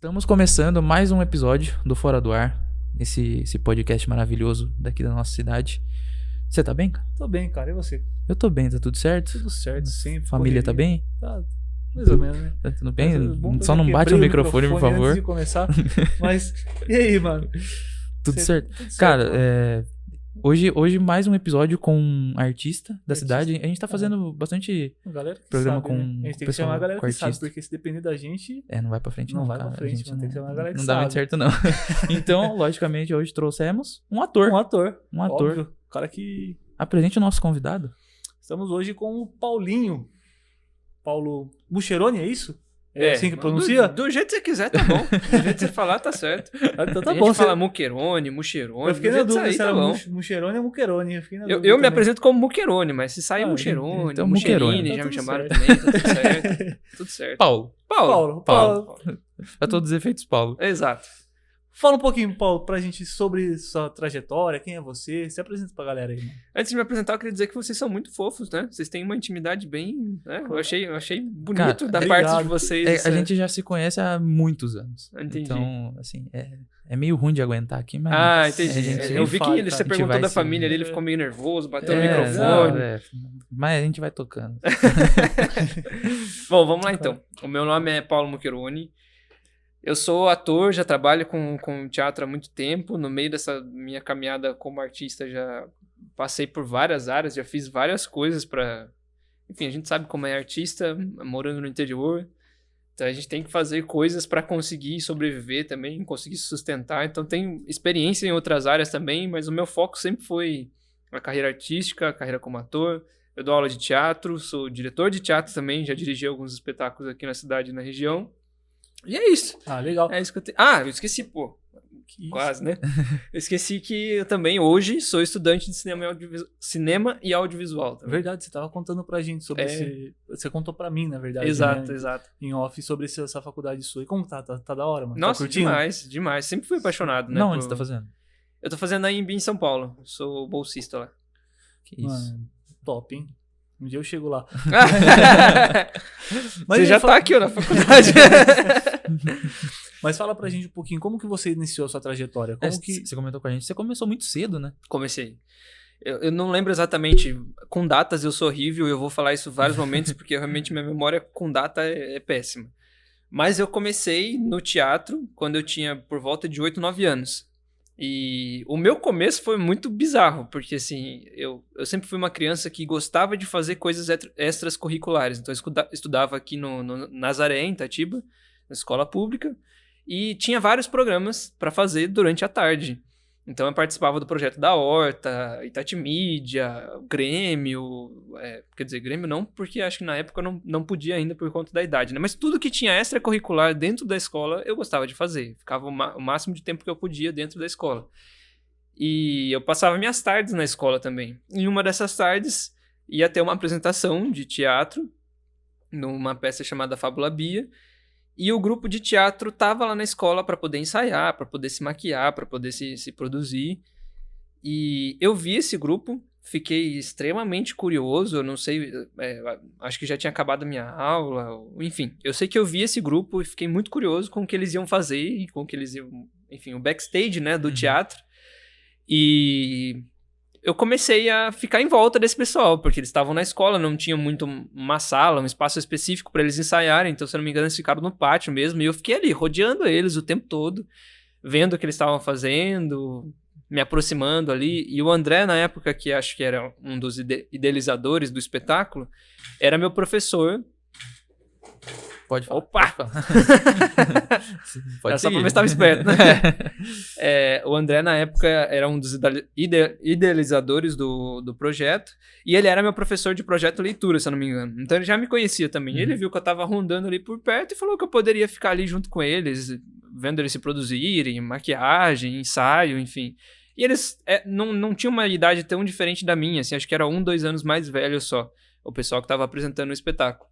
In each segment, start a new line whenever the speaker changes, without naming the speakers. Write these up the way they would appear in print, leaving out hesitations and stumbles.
Estamos começando mais um episódio do Fora do Ar, esse podcast maravilhoso daqui da nossa cidade. Você tá bem, cara?
Tô bem, cara. E você?
Eu tô bem, tá tudo certo?
Tudo certo, sempre.
Família
correria.
tá bem?
Tá, mais ou menos, né?
Tá tudo bem?
Mas é bom que
Só
eu
não
já
bate o
quebrei
microfone, por favor.
Antes de começar. Mas, e aí, mano?
Tudo
Cê-
certo?
tudo certo,
Cara,
mano.
hoje mais um episódio com um artista da
Artista.
cidade. A gente tá fazendo bastante...
A galera que
programa
sabe,
com
né? A gente tem que
pessoal,
chamar a galera
com
que sabe,
artista.
porque se depender da gente,
Não vai pra frente
Não
não,
vai pra
cara.
frente,
A gente
mano. Tem que chamar a galera que
não dá muito
sabe.
certo, não. Então, logicamente, hoje trouxemos um ator.
um ator.
Um ator.
Óbvio, o cara que...
Apresente o nosso convidado.
Estamos hoje com o Paulinho. Paulo Mucheroni, é isso? É assim que pronuncia?
Do jeito que você quiser, tá bom. Do jeito que você falar, tá certo.
Então tá
A gente
bom.
fala Mucheroni, Mucheroni.
Eu fiquei
do
na
jeito que
dúvida
sair,
se
tá
era
bom.
Mucheroni ou Mucheroni. Eu fiquei na
Eu
dúvida
me
também.
apresento como Mucheroni, mas se sair
Ah,
Mucheroni,
então
Mucherini,
Mucheroni.
já
Tá
me
tudo
chamaram
certo.
também, tá tudo certo. Tudo certo.
Paulo.
Paulo.
Paulo.
Pra todos os efeitos, Paulo.
Exato.
Fala um pouquinho, Paulo, pra gente sobre sua trajetória, quem é você, se apresenta pra galera aí, mano.
Antes de me apresentar, eu queria dizer que vocês são muito fofos, né? Vocês têm uma intimidade bem... Né? Eu achei bonito
Cara,
da
obrigado.
parte de vocês.
A gente já se conhece há muitos anos.
Entendi.
Então, assim, é meio ruim de aguentar aqui, mas...
Ah, entendi.
a gente-
Eu vi que
fala,
você
cara.
perguntou
vai
da
se-
família ali, ele ficou meio nervoso, bateu no
não,
microfone.
mas a gente vai tocando.
Bom, vamos lá então. O meu nome é Paulo Mucheroni. Eu sou ator, já trabalho com teatro há muito tempo. No meio dessa minha caminhada como artista, já passei por várias áreas, já fiz várias coisas pra... Enfim, a gente sabe como é artista, morando no interior. Então a gente tem que fazer coisas pra conseguir sobreviver também, conseguir se sustentar. Então tenho experiência em outras áreas também, mas o meu foco sempre foi a carreira artística, a carreira como ator. Eu dou aula de teatro, sou diretor de teatro também, já dirigi alguns espetáculos aqui na cidade e na região. E é isso.
Ah, legal.
É isso que eu tenho. Ah, eu esqueci, pô. Quase, né? Eu esqueci que eu também hoje sou estudante de cinema e audiovisual. Também.
Verdade, você tava contando pra gente sobre esse... Você contou pra mim, na verdade,
Exato,
né,
exato.
em off, sobre essa faculdade sua. E como tá? Tá da hora, mano?
Nossa,
tá curtindo?
demais, demais. Sempre fui apaixonado, né?
Não, onde você tá fazendo?
Eu tô fazendo a IMB em São Paulo. Eu sou bolsista lá.
Que isso.
Mano, top, hein? Um dia eu chego lá.
Você
aí
já
fala-
tá aqui, ó, na faculdade.
Mas fala pra gente um pouquinho, como que você iniciou a sua trajetória? Como que...
Você comentou com a gente, você começou muito cedo, né?
Comecei. Eu não lembro exatamente, com datas eu sou horrível, eu vou falar isso em vários momentos, porque realmente minha memória com data é péssima. Mas eu comecei no teatro quando eu tinha por volta de 8, 9 anos. E o meu começo foi muito bizarro, porque assim, eu sempre fui uma criança que gostava de fazer coisas extras curriculares. Então eu estudava aqui no Nazaré, em Itatiba, na escola pública, e tinha vários programas para fazer durante a tarde. Então eu participava do projeto da Horta, Itatimídia, Grêmio, quer dizer, Grêmio não, porque acho que na época eu não podia ainda por conta da idade, né? Mas tudo que tinha extracurricular dentro da escola eu gostava de fazer, ficava o máximo de tempo que eu podia dentro da escola. E eu passava minhas tardes na escola também. Em uma dessas tardes ia ter uma apresentação de teatro, numa peça chamada Fábula Bia, e o grupo de teatro tava lá na escola para poder ensaiar, para poder se maquiar, para poder se produzir. E eu vi esse grupo, fiquei extremamente curioso, eu não sei, acho que já tinha acabado a minha aula, enfim. Eu sei que eu vi esse grupo e fiquei muito curioso com o que eles iam fazer e com o que eles iam, enfim, o backstage, né, do teatro. E eu comecei a ficar em volta desse pessoal, porque eles estavam na escola, não tinha muito uma sala, um espaço específico para eles ensaiarem, então, se eu não me engano, eles ficaram no pátio mesmo, e eu fiquei ali, rodeando eles o tempo todo, vendo o que eles estavam fazendo, me aproximando ali, e o André, na época, que acho que era um dos idealizadores do espetáculo, era meu professor.
Pode falar.
Opa!
Pode falar. Pode
Era só pra
seguir.
ver se estava esperto, né? O André, na época, era um dos idealizadores do projeto. E ele era meu professor de projeto leitura, se eu não me engano. Então ele já me conhecia também. Ele viu que eu tava rondando ali por perto e falou que eu poderia ficar ali junto com eles, vendo eles se produzirem, maquiagem, ensaio, enfim. E eles não tinham uma idade tão diferente da minha, assim, acho que era 1, 2 anos mais velho só, o pessoal que tava apresentando o espetáculo.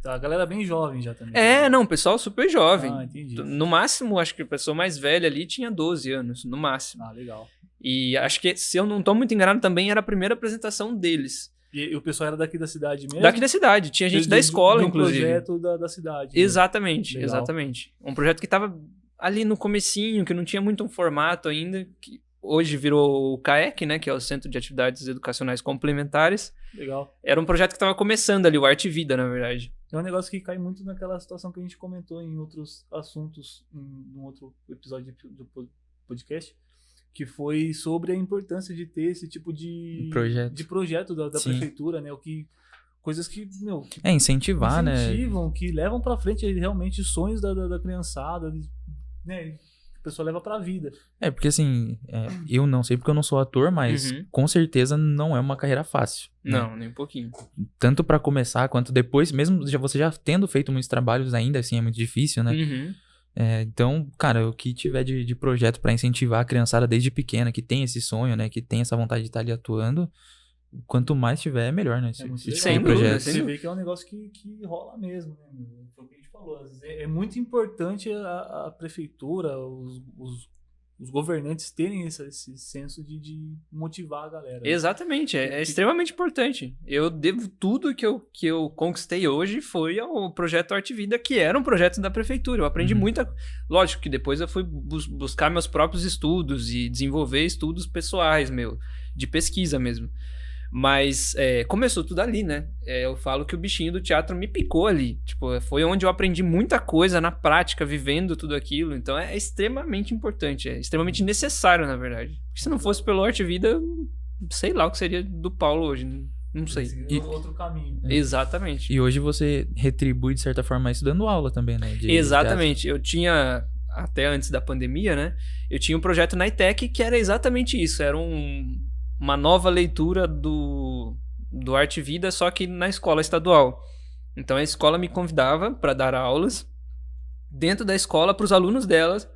Tá, a galera bem jovem já também.
Não, o pessoal super jovem.
Ah, entendi.
No máximo, acho que a pessoa mais velha ali tinha 12 anos, no máximo.
Ah, legal.
E acho que, se eu não tô muito enganado, também era a primeira apresentação deles.
E o pessoal era daqui da cidade mesmo?
Daqui da cidade. Tinha gente da escola,
de um
inclusive.
projeto da cidade.
Exatamente,
Legal.
exatamente. Um projeto que tava ali no comecinho, que não tinha muito um formato ainda, que hoje virou o CAEC, né, que é o Centro de Atividades Educacionais Complementares.
Legal.
Era um projeto que tava começando ali, o Arte e Vida, na verdade.
É um negócio que cai muito naquela situação que a gente comentou em outros assuntos, em um outro episódio do podcast, que foi sobre a importância de ter esse tipo de projeto da prefeitura, né? Coisas que,
incentivar,
incentivam, que levam pra frente realmente sonhos da criançada, né? A pessoa leva pra vida.
Porque assim, eu não sei porque eu não sou ator, mas com certeza não é uma carreira fácil.
Não,
né?
nem um pouquinho.
Tanto pra começar, quanto depois, mesmo você já tendo feito muitos trabalhos, ainda assim é muito difícil, né? Então, cara, o que tiver de projeto pra incentivar a criançada desde pequena, que tem esse sonho, né? Que tem essa vontade de estar ali atuando, quanto mais tiver, é melhor, né?
Sem dúvida.
Você vê que é um negócio que rola mesmo, né? Foi o que a gente falou. Às vezes é muito importante a prefeitura, os governantes terem esse senso de motivar a galera.
Exatamente, é extremamente importante. Eu devo tudo que eu conquistei hoje foi ao projeto Arte e Vida, que era um projeto da prefeitura. Eu aprendi muita... Lógico que depois eu fui buscar meus próprios estudos e desenvolver estudos pessoais, de pesquisa mesmo. Mas começou tudo ali, né? Eu falo que o bichinho do teatro me picou ali. Tipo, foi onde eu aprendi muita coisa na prática, vivendo tudo aquilo. Então é extremamente importante, é extremamente necessário, na verdade. Porque se não fosse pelo Arte e Vida, sei lá o que seria do Paulo hoje. Não sei.
Outro caminho.
Exatamente.
E hoje você retribui, de certa forma, isso dando aula também, né?
Exatamente. Eu tinha, até antes da pandemia, né? Eu tinha um projeto na ITEC que era exatamente isso. Era uma nova leitura do Arte e Vida, só que na escola estadual. Então a escola me convidava para dar aulas dentro da escola para os alunos delas,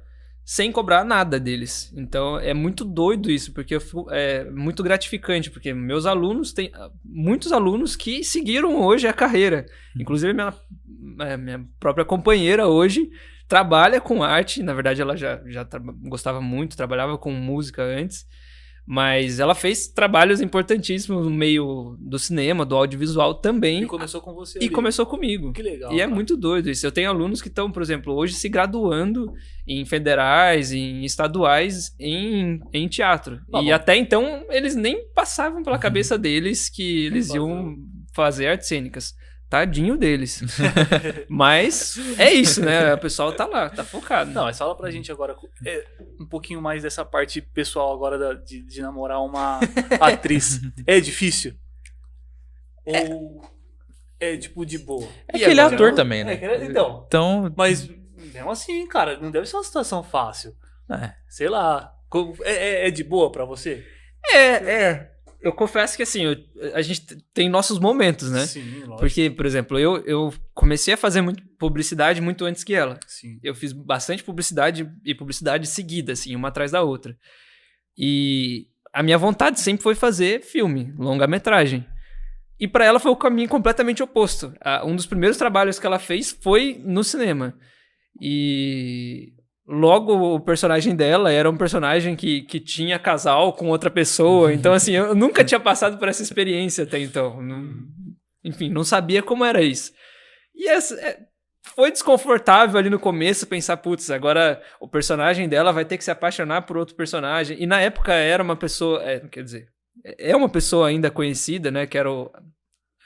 sem cobrar nada deles. Então é muito doido isso, porque é muito gratificante, porque meus alunos, tem muitos alunos que seguiram hoje a carreira. Inclusive minha própria companheira hoje trabalha com arte. Na verdade ela já gostava muito, trabalhava com música antes. Mas ela fez trabalhos importantíssimos no meio do cinema, do audiovisual também.
E começou com você.
E começou comigo.
Que legal.
E é muito doido isso. Eu tenho alunos que estão, por exemplo, hoje se graduando em federais, em estaduais, em teatro. E até então, eles nem passavam pela cabeça deles que eles iam fazer artes cênicas. Tadinho deles. Mas é isso, né? O pessoal tá lá, tá focado.
Não, mas fala pra gente agora um pouquinho mais dessa parte pessoal agora de namorar uma atriz. É difícil? Ou é tipo de boa?
É que ele é ator também, né?
Então, mas mesmo assim, cara, não deve ser uma situação fácil. Sei lá. É de boa pra você?
Eu confesso que assim, a gente tem nossos momentos, né?
Sim, lógico.
Porque, por exemplo, eu comecei a fazer publicidade muito antes que ela.
Sim.
Eu fiz bastante publicidade e publicidade seguida, assim, uma atrás da outra. E a minha vontade sempre foi fazer filme, longa-metragem. E pra ela foi o caminho completamente oposto. Um dos primeiros trabalhos que ela fez foi no cinema. E logo o personagem dela era um personagem que tinha casal com outra pessoa. Então, assim, eu nunca tinha passado por essa experiência até então. Enfim, não sabia como era isso. E foi desconfortável ali no começo pensar, putz, agora o personagem dela vai ter que se apaixonar por outro personagem. E na época era uma pessoa, é uma pessoa ainda conhecida, né? Que era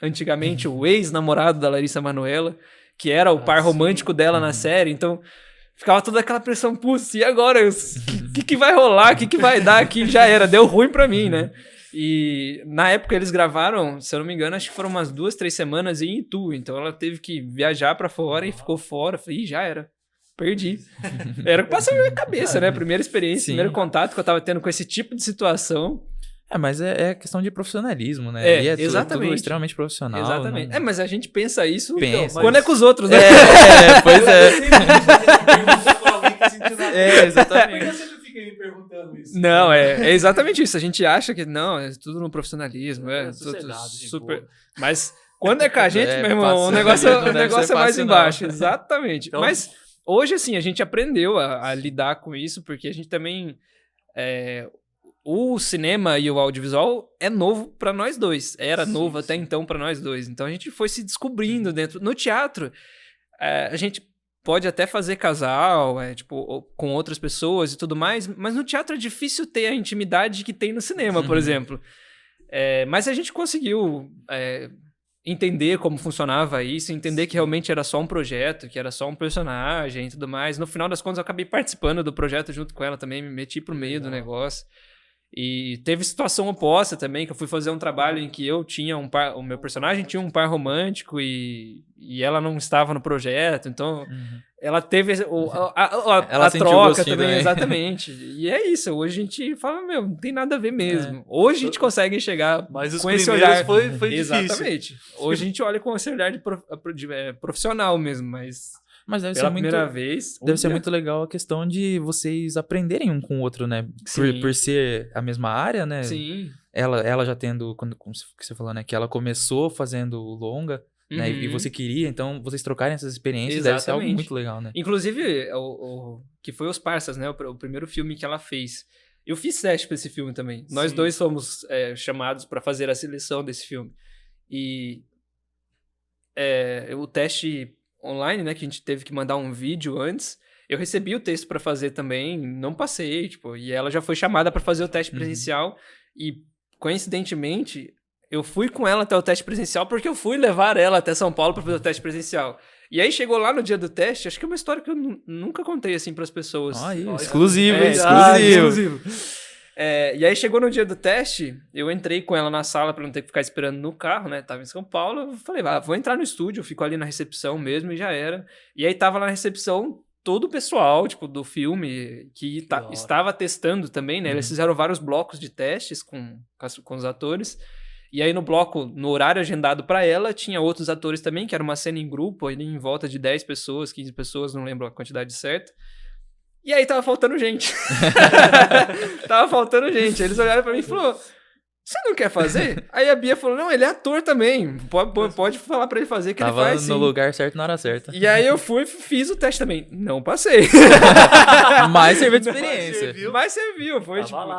antigamente o ex-namorado da Larissa Manoela, que era o par romântico dela na série. Então ficava toda aquela pressão, putz, e agora? O que vai rolar? O que vai dar aqui? Já era, deu ruim pra mim, né? E na época eles gravaram, se eu não me engano, acho que foram umas 2-3 semanas em Itu. Então ela teve que viajar pra fora e ficou fora. Falei, já era. Perdi. Era o que passa na minha cabeça, né? Primeira experiência, primeiro contato que eu tava tendo com esse tipo de situação.
Mas é questão de profissionalismo, né? E
exatamente.
Tudo extremamente profissional.
Exatamente.
Não...
mas a gente pensa isso
Pensa.
Quando é com os outros, né?
Pois é. Exatamente.
Por que você fica me perguntando isso?
Não, é exatamente isso. A gente acha que não, é tudo no profissionalismo. Tudo super. Boa. Mas quando é com a gente, meu irmão, o negócio é mais embaixo. Exatamente. Então, mas hoje, assim, a gente aprendeu a lidar com isso, porque a gente também... o cinema e o audiovisual é novo pra nós dois. Era novo até então pra nós dois. Então a gente foi se descobrindo dentro. No teatro, a gente pode até fazer casal, tipo, com outras pessoas e tudo mais, mas no teatro é difícil ter a intimidade que tem no cinema, por exemplo. Mas a gente conseguiu entender como funcionava isso, entender que realmente era só um projeto, que era só um personagem e tudo mais. No final das contas, eu acabei participando do projeto junto com ela também, me meti pro meio do negócio. E teve situação oposta também, que eu fui fazer um trabalho em que eu tinha o meu personagem tinha um par romântico e ela não estava no projeto, então ela teve a troca também, exatamente. E é isso, hoje a gente fala, não tem nada a ver mesmo. Hoje a gente consegue enxergar com esse olhar.
Foi difícil.
Exatamente. Hoje a gente olha com esse olhar de profissional mesmo, mas deve ser primeira vez.
Deve ser muito legal a questão de vocês aprenderem um com o outro, né? Por ser a mesma área, né?
Sim.
Ela já tendo, como você falou, né? Que ela começou fazendo longa, né? E você queria, então vocês trocarem essas experiências deve ser algo muito legal, né?
Inclusive, que foi Os Parsas, né? O primeiro filme que ela fez. Eu fiz teste pra esse filme também. Sim. Nós dois fomos chamados pra fazer a seleção desse filme. E o teste online, né, que a gente teve que mandar um vídeo antes, eu recebi o texto pra fazer também, não passei, tipo, e ela já foi chamada pra fazer o teste presencial e, coincidentemente, eu fui com ela até o teste presencial porque eu fui levar ela até São Paulo pra fazer o teste presencial. E aí chegou lá no dia do teste, acho que é uma história que eu nunca contei assim pras pessoas.
Exclusivo.
E aí chegou no dia do teste, eu entrei com ela na sala pra não ter que ficar esperando no carro, né? Tava em São Paulo, eu falei, vou entrar no estúdio, eu fico ali na recepção mesmo e já era. E aí tava lá na recepção todo o pessoal, tipo, do filme que estava testando também, né? Eles fizeram vários blocos de testes com os atores. E aí no horário agendado pra ela, tinha outros atores também, que era uma cena em grupo, ali em volta de 10 pessoas, 15 pessoas, não lembro a quantidade certa. E aí tava faltando gente. Aí eles olharam pra mim e falaram, você não quer fazer? Aí a Bia falou, não, ele é ator também. Pode falar pra ele fazer que ele faz sim.
Tava no lugar certo na hora certa.
E aí eu fiz o teste também. Não passei.
Mas serviu de experiência.
Mas serviu.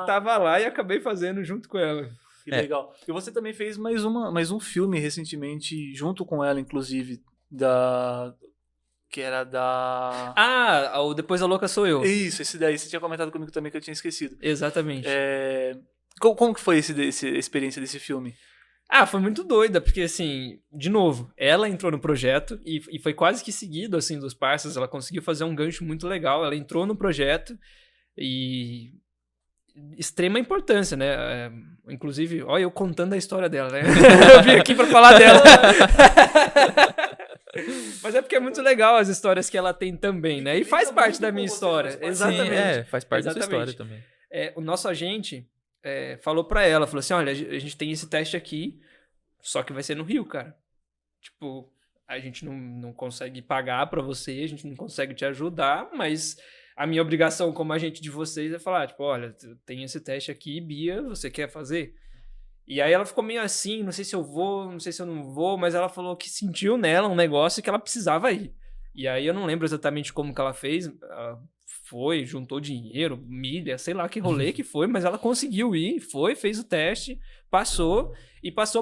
Tava lá e acabei fazendo junto com ela.
Que legal. E você também fez mais um filme recentemente, junto com ela, inclusive, que era da...
o Depois da Louca Sou Eu.
Isso, esse daí. Você tinha comentado comigo também que eu tinha esquecido.
Exatamente.
Como que foi essa experiência desse filme?
Foi muito doida, porque assim, de novo, ela entrou no projeto e foi quase que seguido, assim, dos Parsas. Ela conseguiu fazer um gancho muito legal. Ela entrou no projeto e... extrema importância, né? Inclusive, olha eu contando a história dela, né? Eu vim aqui pra falar dela. Mas é porque é muito legal as histórias que ela tem também, né? E faz parte da minha história. Exatamente.
Sim, faz parte da sua história também.
O nosso agente falou pra ela, falou assim, olha, a gente tem esse teste aqui, só que vai ser no Rio, cara. Tipo, a gente não consegue pagar pra você, a gente não consegue te ajudar, mas a minha obrigação como agente de vocês é falar, tipo, olha, tem esse teste aqui, Bia, você quer fazer? E aí ela ficou meio assim, não sei se eu vou, não sei se eu não vou, mas ela falou que sentiu nela um negócio que ela precisava ir. E aí eu não lembro exatamente como que ela fez, ela foi, juntou dinheiro, milha, sei lá que rolê que foi, mas ela conseguiu ir, fez o teste, passou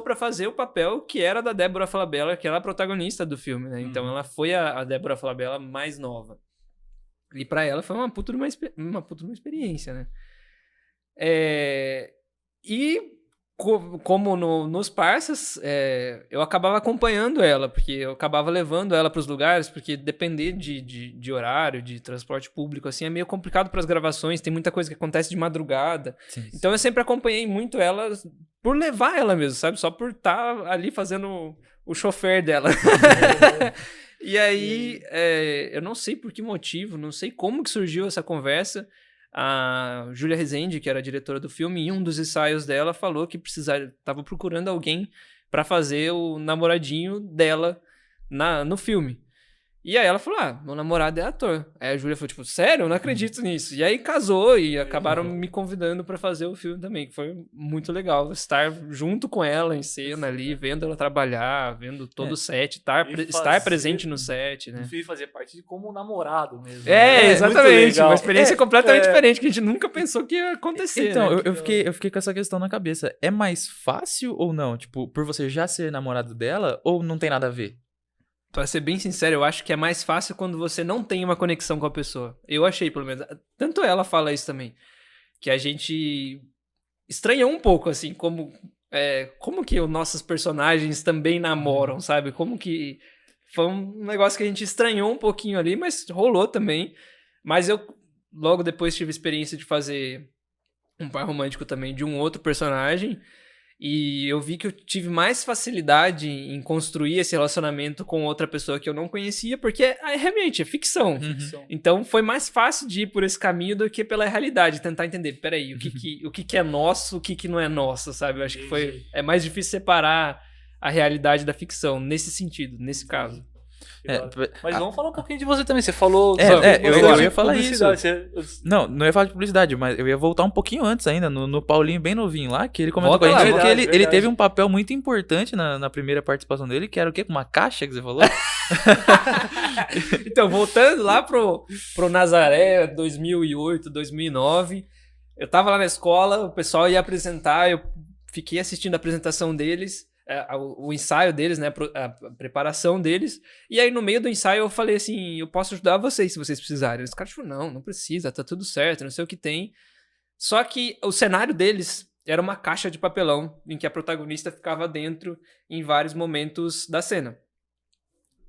pra fazer o papel que era da Débora Falabella, que era a protagonista do filme, né? Então ela foi a Débora Falabella mais nova. E pra ela foi uma puta de uma experiência, né? E como nos Parsas, eu acabava acompanhando ela, porque eu acabava levando ela pros lugares, porque depender de horário, de transporte público, assim, é meio complicado pras gravações, tem muita coisa que acontece de madrugada. Sim. Então eu sempre acompanhei muito ela por levar ela mesmo, sabe? Só por estar ali fazendo o chofer dela. E aí, eu não sei por que motivo, não sei como que surgiu essa conversa. A Júlia Rezende, que era a diretora do filme, em um dos ensaios dela, falou que estava procurando alguém para fazer o namoradinho dela no filme. E aí ela falou, meu namorado é ator. Aí a Júlia falou, tipo, sério? Eu não acredito nisso. E aí casou e acabaram me convidando pra fazer o filme também, que foi muito legal. Estar junto com ela em cena ali, vendo ela trabalhar, vendo todo o set, estar presente no set, né?
E fazer parte de como um namorado mesmo.
Exatamente. Uma experiência completamente diferente, que a gente nunca pensou que ia acontecer.
Então,
né?
eu fiquei com essa questão na cabeça. É mais fácil ou não? Tipo, por você já ser namorado dela, ou não tem nada a ver?
Pra ser bem sincero, eu acho que é mais fácil quando você não tem uma conexão com a pessoa. Eu achei, pelo menos. Tanto ela fala isso também. Que a gente estranhou um pouco, assim, como que os nossos personagens também namoram, sabe? Como que... Foi um negócio que a gente estranhou um pouquinho ali, mas rolou também. Mas eu, logo depois, tive a experiência de fazer um par romântico também de um outro personagem. E eu vi que eu tive mais facilidade em construir esse relacionamento com outra pessoa que eu não conhecia, porque realmente é ficção. Então foi mais fácil de ir por esse caminho do que pela realidade, tentar entender, peraí, o que é nosso, o que não é nosso, sabe? Eu acho que é mais difícil separar a realidade da ficção, nesse sentido, nesse caso.
Mas vamos falar um pouquinho de você também. Você falou...
eu ia falar isso. Não ia falar de publicidade, mas eu ia voltar um pouquinho antes ainda, no Paulinho bem novinho lá, que ele comentou com a gente que ele teve um papel muito importante na primeira participação dele, que era o quê? Uma caixa que você falou?
Então, voltando lá pro Nazaré, 2008, 2009, eu tava lá na escola, o pessoal ia apresentar, eu fiquei assistindo a apresentação deles, o ensaio deles, né, a preparação deles, e aí no meio do ensaio eu falei assim, eu posso ajudar vocês se vocês precisarem. Os caras falaram, não precisa, tá tudo certo, não sei o que tem. Só que o cenário deles era uma caixa de papelão, em que a protagonista ficava dentro em vários momentos da cena.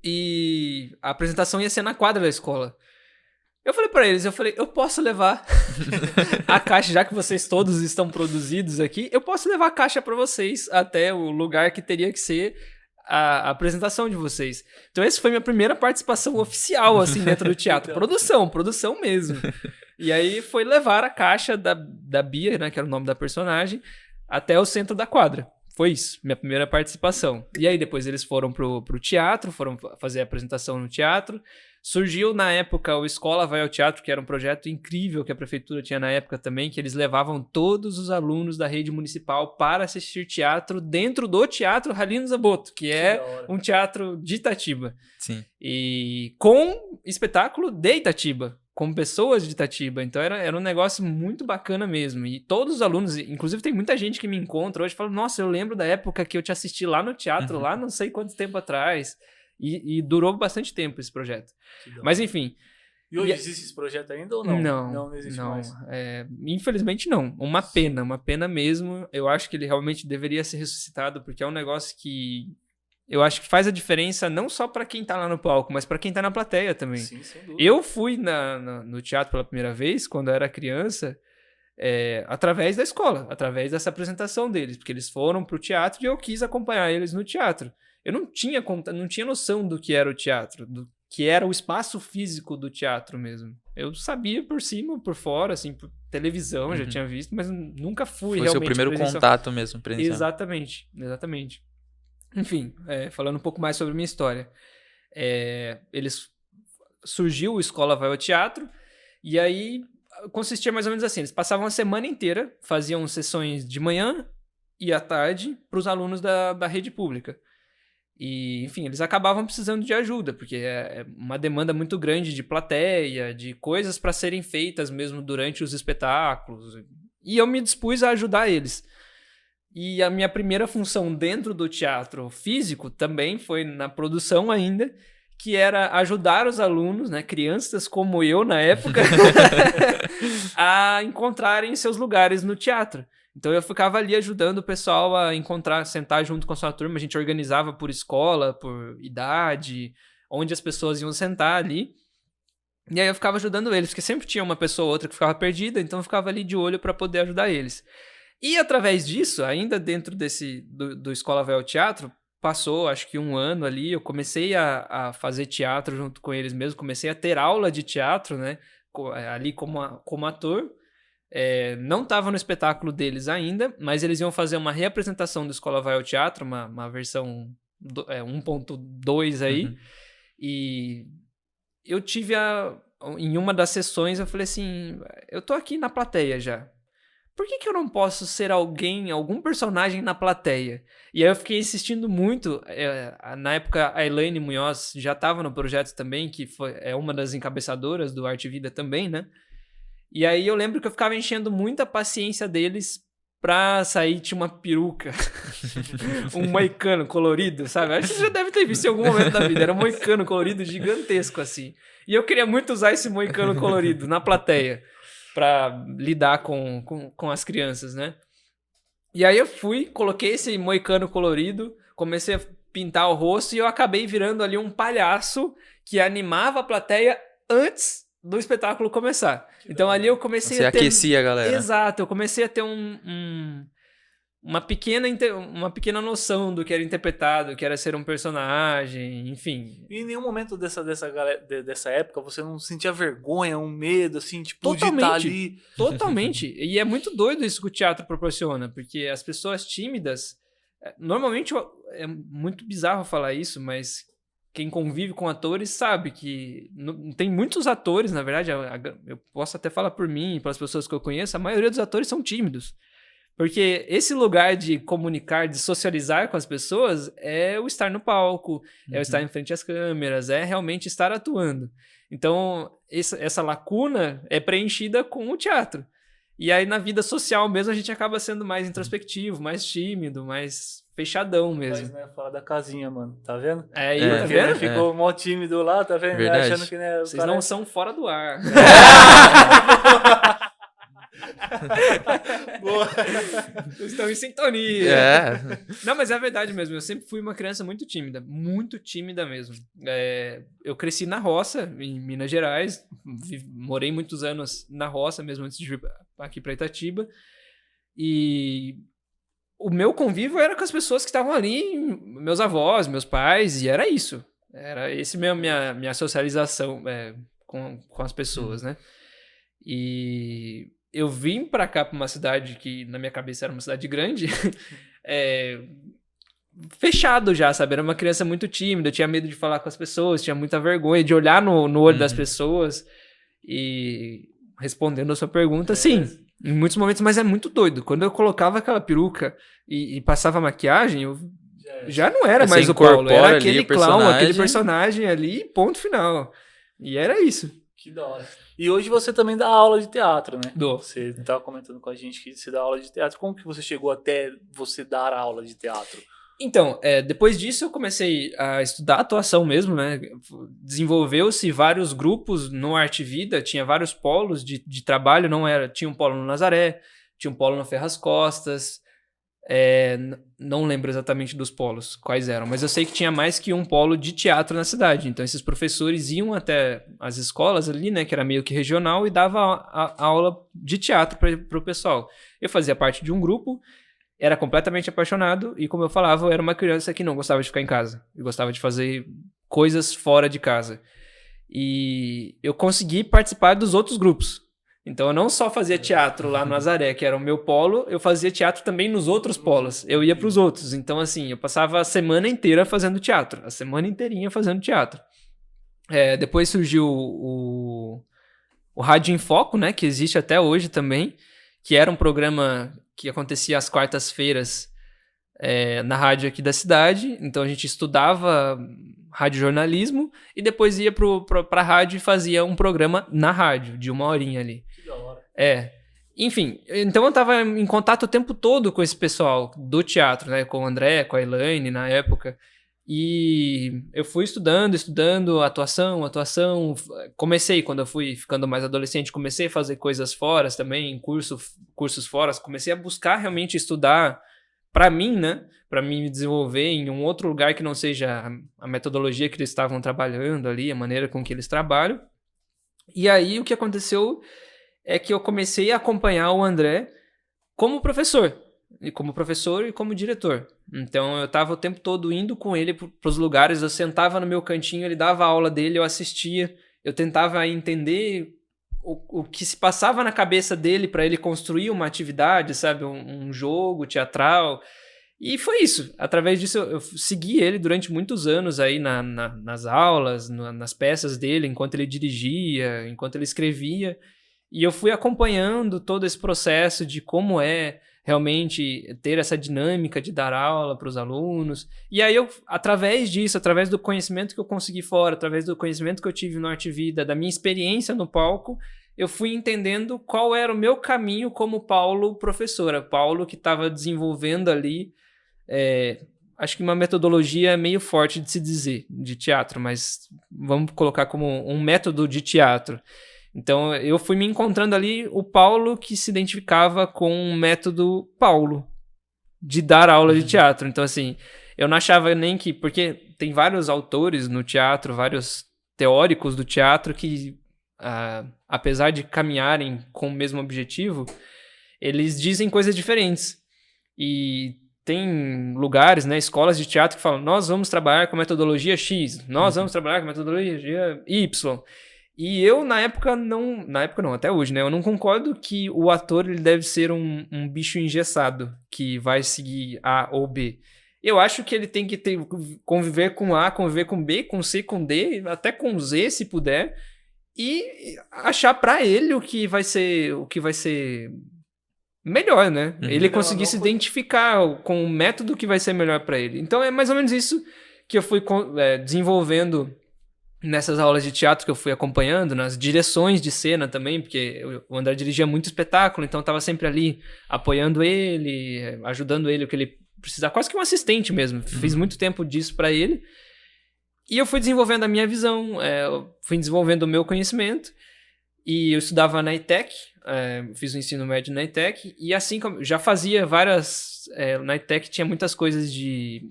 E a apresentação ia ser na quadra da escola. Eu falei pra eles, eu posso levar a caixa, já que vocês todos estão produzidos aqui, eu posso levar a caixa pra vocês até o lugar que teria que ser a apresentação de vocês. Então essa foi minha primeira participação oficial, assim, dentro do teatro. Produção mesmo. E aí foi levar a caixa da Bia, né, que era o nome da personagem, até o centro da quadra. Foi isso, minha primeira participação. E aí depois eles foram pro teatro, foram fazer a apresentação no teatro. Surgiu na época o Escola Vai ao Teatro, que era um projeto incrível que a prefeitura tinha na época também, que eles levavam todos os alunos da rede municipal para assistir teatro dentro do Teatro Ralino Zaboto, que é um teatro de Itatiba.
Sim.
E com espetáculo de Itatiba, com pessoas de Itatiba. Então era um negócio muito bacana mesmo. E todos os alunos, inclusive tem muita gente que me encontra hoje e fala, nossa, eu lembro da época que eu te assisti lá no teatro, lá não sei quanto tempo atrás. E durou bastante tempo esse projeto. Mas enfim.
E hoje existe esse projeto ainda ou não?
Não
existe mais.
Infelizmente não. Uma pena mesmo. Eu acho que ele realmente deveria ser ressuscitado, porque é um negócio que eu acho que faz a diferença não só pra quem tá lá no palco, mas pra quem tá na plateia também.
Sim, sem dúvida.
Eu fui no teatro pela primeira vez, quando eu era criança, através da escola, através dessa apresentação deles, porque eles foram pro teatro e eu quis acompanhar eles no teatro. Eu não tinha noção do que era o teatro, do que era o espaço físico do teatro mesmo. Eu sabia por cima, por fora, assim, por televisão, já tinha visto, mas nunca fui realmente.
Foi seu primeiro contato mesmo, presencial.
Exatamente. Enfim, falando um pouco mais sobre a minha história. Surgiu o Escola Vai ao Teatro, e aí consistia mais ou menos assim, eles passavam a semana inteira, faziam sessões de manhã e à tarde para os alunos da rede pública. E, enfim, eles acabavam precisando de ajuda, porque é uma demanda muito grande de plateia, de coisas para serem feitas mesmo durante os espetáculos. E eu me dispus a ajudar eles. E a minha primeira função dentro do teatro físico também foi na produção ainda, que era ajudar os alunos, né, crianças como eu na época, a encontrarem seus lugares no teatro. Então eu ficava ali ajudando o pessoal a sentar junto com a sua turma. A gente organizava por escola, por idade, onde as pessoas iam sentar ali. E aí eu ficava ajudando eles, porque sempre tinha uma pessoa ou outra que ficava perdida, então eu ficava ali de olho para poder ajudar eles. E através disso, ainda dentro do Escola Vai ao Teatro, passou acho que 1 ano ali, eu comecei a fazer teatro junto com eles mesmo, comecei a ter aula de teatro, né, ali como ator. Não estava no espetáculo deles ainda, mas eles iam fazer uma reapresentação do Escola Vai ao Teatro, uma versão 1.2 aí, e eu tive em uma das sessões, eu falei assim, eu tô aqui na plateia já. Por que eu não posso ser algum personagem na plateia? E aí eu fiquei insistindo muito. Na época, a Elaine Munhoz já estava no projeto também, que é uma das encabeçadoras do Arte Vida também, né? E aí eu lembro que eu ficava enchendo muita paciência deles pra sair, tinha uma peruca, um moicano colorido, sabe? Acho que você já deve ter visto em algum momento da vida. Era um moicano colorido gigantesco, assim. E eu queria muito usar esse moicano colorido na plateia pra lidar com as crianças, né? E aí eu coloquei esse moicano colorido, comecei a pintar o rosto e eu acabei virando ali um palhaço que animava a plateia antes do espetáculo começar. Então ali eu comecei a ter...
Você aquecia a galera.
Exato, eu comecei a ter uma pequena noção do que era interpretado, que era ser um personagem, enfim.
E em nenhum momento dessa época você não sentia vergonha, um medo, assim, tipo,
totalmente,
de estar ali?
Totalmente. E é muito doido isso que o teatro proporciona, porque as pessoas tímidas... Normalmente, é muito bizarro falar isso, mas quem convive com atores sabe que... Tem muitos atores, na verdade, eu posso até falar por mim, pelas pessoas que eu conheço, a maioria dos atores são tímidos. Porque esse lugar de comunicar, de socializar com as pessoas é o estar no palco, é o estar em frente às câmeras, é realmente estar atuando. Então, essa lacuna é preenchida com o teatro. E aí, na vida social mesmo, a gente acaba sendo mais introspectivo, mais tímido, mais fechadão mesmo.
Mas, né, fora da casinha, mano. Tá vendo?
Tá vendo?
Ficou mó tímido lá, tá vendo?
Verdade.
Achando que, né,
vocês não são fora do ar.
Boa.
Estão em sintonia. Não, mas é verdade mesmo. Eu sempre fui uma criança muito tímida mesmo. Eu cresci na roça, em Minas Gerais. Morei muitos anos na roça mesmo antes de vir aqui para Itatiba. E o meu convívio era com as pessoas que estavam ali, meus avós, meus pais, e era isso. Era esse minha socialização com as pessoas, né? E eu vim pra cá, pra uma cidade que na minha cabeça era uma cidade grande, fechado já, sabe? Era uma criança muito tímida, eu tinha medo de falar com as pessoas, tinha muita vergonha de olhar no olho das pessoas. E respondendo a sua pergunta, sim, em muitos momentos, mas é muito doido. Quando eu colocava aquela peruca e passava maquiagem, eu já não era mais o Paulo, era aquele clown, aquele personagem ali, ponto final. E era isso.
Que da hora. E hoje você também dá aula de teatro, né?
Dou.
Você estava comentando com a gente que você dá aula de teatro. Como que você chegou até você dar aula de teatro?
Então, depois disso eu comecei a estudar atuação mesmo, né? Desenvolveu-se vários grupos no Arte Vida, tinha vários polos de trabalho, tinha um polo no Nazaré, tinha um polo no Ferraz Costas, não lembro exatamente dos polos, quais eram, mas eu sei que tinha mais que um polo de teatro na cidade, então esses professores iam até as escolas ali, né, que era meio que regional, e dava a aula de teatro para o pessoal. Eu fazia parte de um grupo, era completamente apaixonado, e como eu falava, eu era uma criança que não gostava de ficar em casa, eu gostava de fazer coisas fora de casa, e eu consegui participar dos outros grupos. Então eu não só fazia teatro lá no Nazaré, que era o meu polo, eu fazia teatro também nos outros polos. Eu ia para os outros. Então assim, eu passava a semana inteira fazendo teatro. A semana inteirinha fazendo teatro. Depois surgiu o Rádio em Foco, né, que existe até hoje também, que era um programa que acontecia às quartas-feiras na rádio aqui da cidade. Então a gente estudava radiojornalismo e depois ia pra rádio e fazia um programa na rádio, de 1 horinha ali.
Que da hora.
Enfim, então eu tava em contato o tempo todo com esse pessoal do teatro, né? Com o André, com a Elaine na época. E eu fui estudando atuação. Comecei, quando eu fui ficando mais adolescente, comecei a fazer coisas fora também, cursos fora. Comecei a buscar realmente estudar para mim, né? Para me desenvolver em um outro lugar que não seja a metodologia que eles estavam trabalhando ali, a maneira com que eles trabalham. E aí o que aconteceu é que eu comecei a acompanhar o André como professor e como diretor. Então eu estava o tempo todo indo com ele para os lugares, eu sentava no meu cantinho, ele dava a aula dele, eu assistia, eu tentava entender o que se passava na cabeça dele para ele construir uma atividade, sabe, um jogo teatral. E foi isso. Através disso, eu segui ele durante muitos anos aí nas aulas, nas peças dele, enquanto ele dirigia, enquanto ele escrevia. E eu fui acompanhando todo esse processo de como é realmente ter essa dinâmica de dar aula para os alunos. E aí eu, através disso, através do conhecimento que eu consegui fora, através do conhecimento que eu tive no Arte Vida, da minha experiência no palco, eu fui entendendo qual era o meu caminho como Paulo professora. Paulo que estava desenvolvendo ali, acho que uma metodologia meio forte de se dizer, de teatro, mas vamos colocar como um método de teatro. Então, eu fui me encontrando ali o Paulo que se identificava com o método Paulo de dar aula de teatro. Então, assim, eu não achava nem que... Porque tem vários autores no teatro, vários teóricos do teatro que, apesar de caminharem com o mesmo objetivo, eles dizem coisas diferentes. E tem lugares, né, escolas de teatro que falam, nós vamos trabalhar com metodologia X, nós vamos trabalhar com metodologia Y. E eu, na época não, até hoje, né? Eu não concordo que o ator ele deve ser um bicho engessado que vai seguir A ou B. Eu acho que ele tem que conviver com A, conviver com B, com C, com D, até com Z, se puder, e achar pra ele o que vai ser melhor, né? Ele conseguir se identificar com o método que vai ser melhor pra ele. Então é mais ou menos isso que eu fui desenvolvendo nessas aulas de teatro que eu fui acompanhando, nas direções de cena também, porque o André dirigia muito espetáculo, então eu estava sempre ali apoiando ele, ajudando ele o que ele precisava, quase que um assistente mesmo. Fiz muito tempo disso para ele. E eu fui desenvolvendo a minha visão, eu fui desenvolvendo o meu conhecimento, e eu estudava na ITEC, fiz o ensino médio na ITEC, e assim como já fazia várias... na ITEC tinha muitas coisas de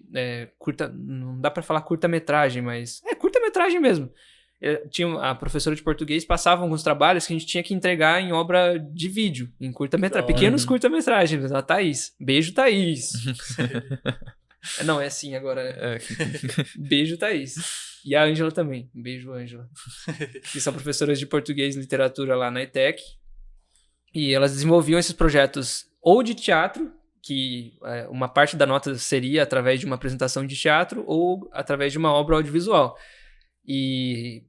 curta... Não dá para falar curta-metragem, mas... curta-metragem mesmo. Tinha a professora de português, passava alguns trabalhos que a gente tinha que entregar em obra de vídeo, em curta-metragem, pequenos curta-metragens. A Thaís. Beijo, Thaís. Não, é assim agora. Beijo, Thaís. E a Ângela também. Beijo, Ângela. Que são professoras de português e literatura lá na ITEC. E elas desenvolviam esses projetos ou de teatro, que uma parte da nota seria através de uma apresentação de teatro ou através de uma obra audiovisual. E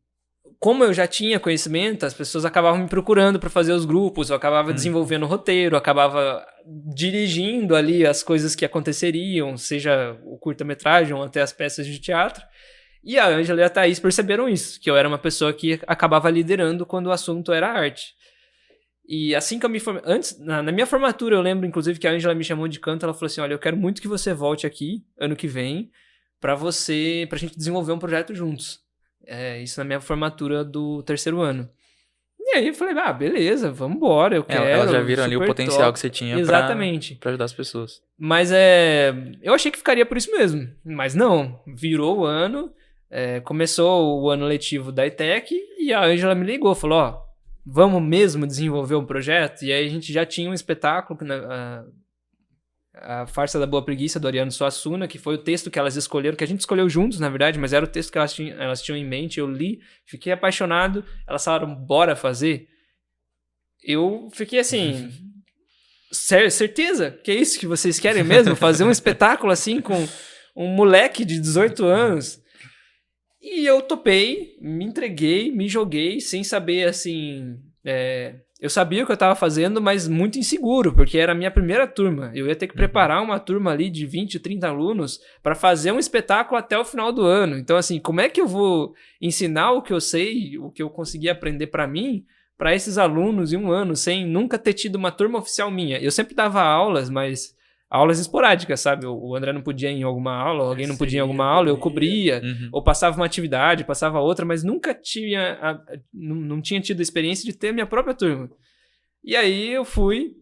como eu já tinha conhecimento, as pessoas acabavam me procurando para fazer os grupos, eu acabava desenvolvendo o roteiro, acabava dirigindo ali as coisas que aconteceriam, seja o curta-metragem ou até as peças de teatro. E a Ângela e a Thaís perceberam isso, que eu era uma pessoa que acabava liderando quando o assunto era arte. E assim que eu me formei... Antes, na minha formatura, eu lembro, inclusive, que a Ângela me chamou de canto, ela falou assim, olha, eu quero muito que você volte aqui, ano que vem, pra gente desenvolver um projeto juntos. Isso na minha formatura do 3º ano. E aí eu falei, beleza, vamos embora, eu quero.
Elas já viram ali o potencial que você tinha pra ajudar as pessoas.
Mas eu achei que ficaria por isso mesmo. Mas não, virou o ano, começou o ano letivo da ITEC e a Ângela me ligou, falou, vamos mesmo desenvolver um projeto? E aí a gente já tinha um espetáculo, a Farsa da Boa Preguiça, do Ariano Suassuna, que foi o texto que elas escolheram, que a gente escolheu juntos, na verdade, mas era o texto que elas tinham em mente, eu li, fiquei apaixonado, elas falaram, bora fazer? Eu fiquei assim, certeza? Que é isso que vocês querem mesmo? Fazer um espetáculo assim com um moleque de 18 anos? E eu topei, me entreguei, me joguei, sem saber, assim... eu sabia o que eu estava fazendo, mas muito inseguro, porque era a minha primeira turma. Eu ia ter que preparar uma turma ali de 20, 30 alunos para fazer um espetáculo até o final do ano. Então, assim, como é que eu vou ensinar o que eu sei, o que eu consegui aprender para mim, para esses alunos em um ano, sem nunca ter tido uma turma oficial minha? Eu sempre dava aulas, mas... aulas esporádicas, sabe? O André não podia ir em alguma aula, alguém não podia ir em alguma aula, eu cobria, ou passava uma atividade, passava outra, mas nunca tinha, não tinha tido a experiência de ter minha própria turma. E aí eu fui,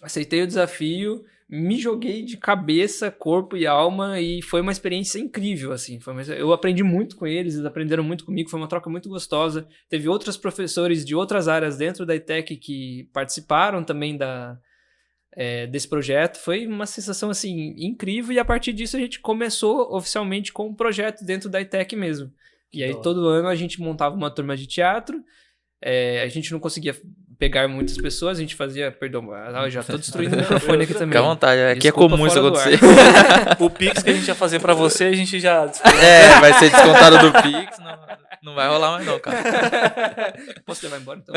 aceitei o desafio, me joguei de cabeça, corpo e alma, e foi uma experiência incrível, assim. Eu aprendi muito com eles aprenderam muito comigo, foi uma troca muito gostosa. Teve outros professores de outras áreas dentro da ITEC que participaram também desse projeto. Foi uma sensação assim incrível, e a partir disso a gente começou oficialmente com um projeto dentro da ITEC mesmo. E aí todo ano a gente montava uma turma de teatro, a gente não conseguia pegar muitas pessoas, a gente fazia, perdão, eu já tô destruindo o microfone aqui também.
Fica à vontade, aqui
Desculpa,
é comum isso acontecer.
O Pix que a gente ia fazer pra você, a gente já...
Vai ser descontado do Pix, não vai rolar mais não, cara.
Posso levar embora, então?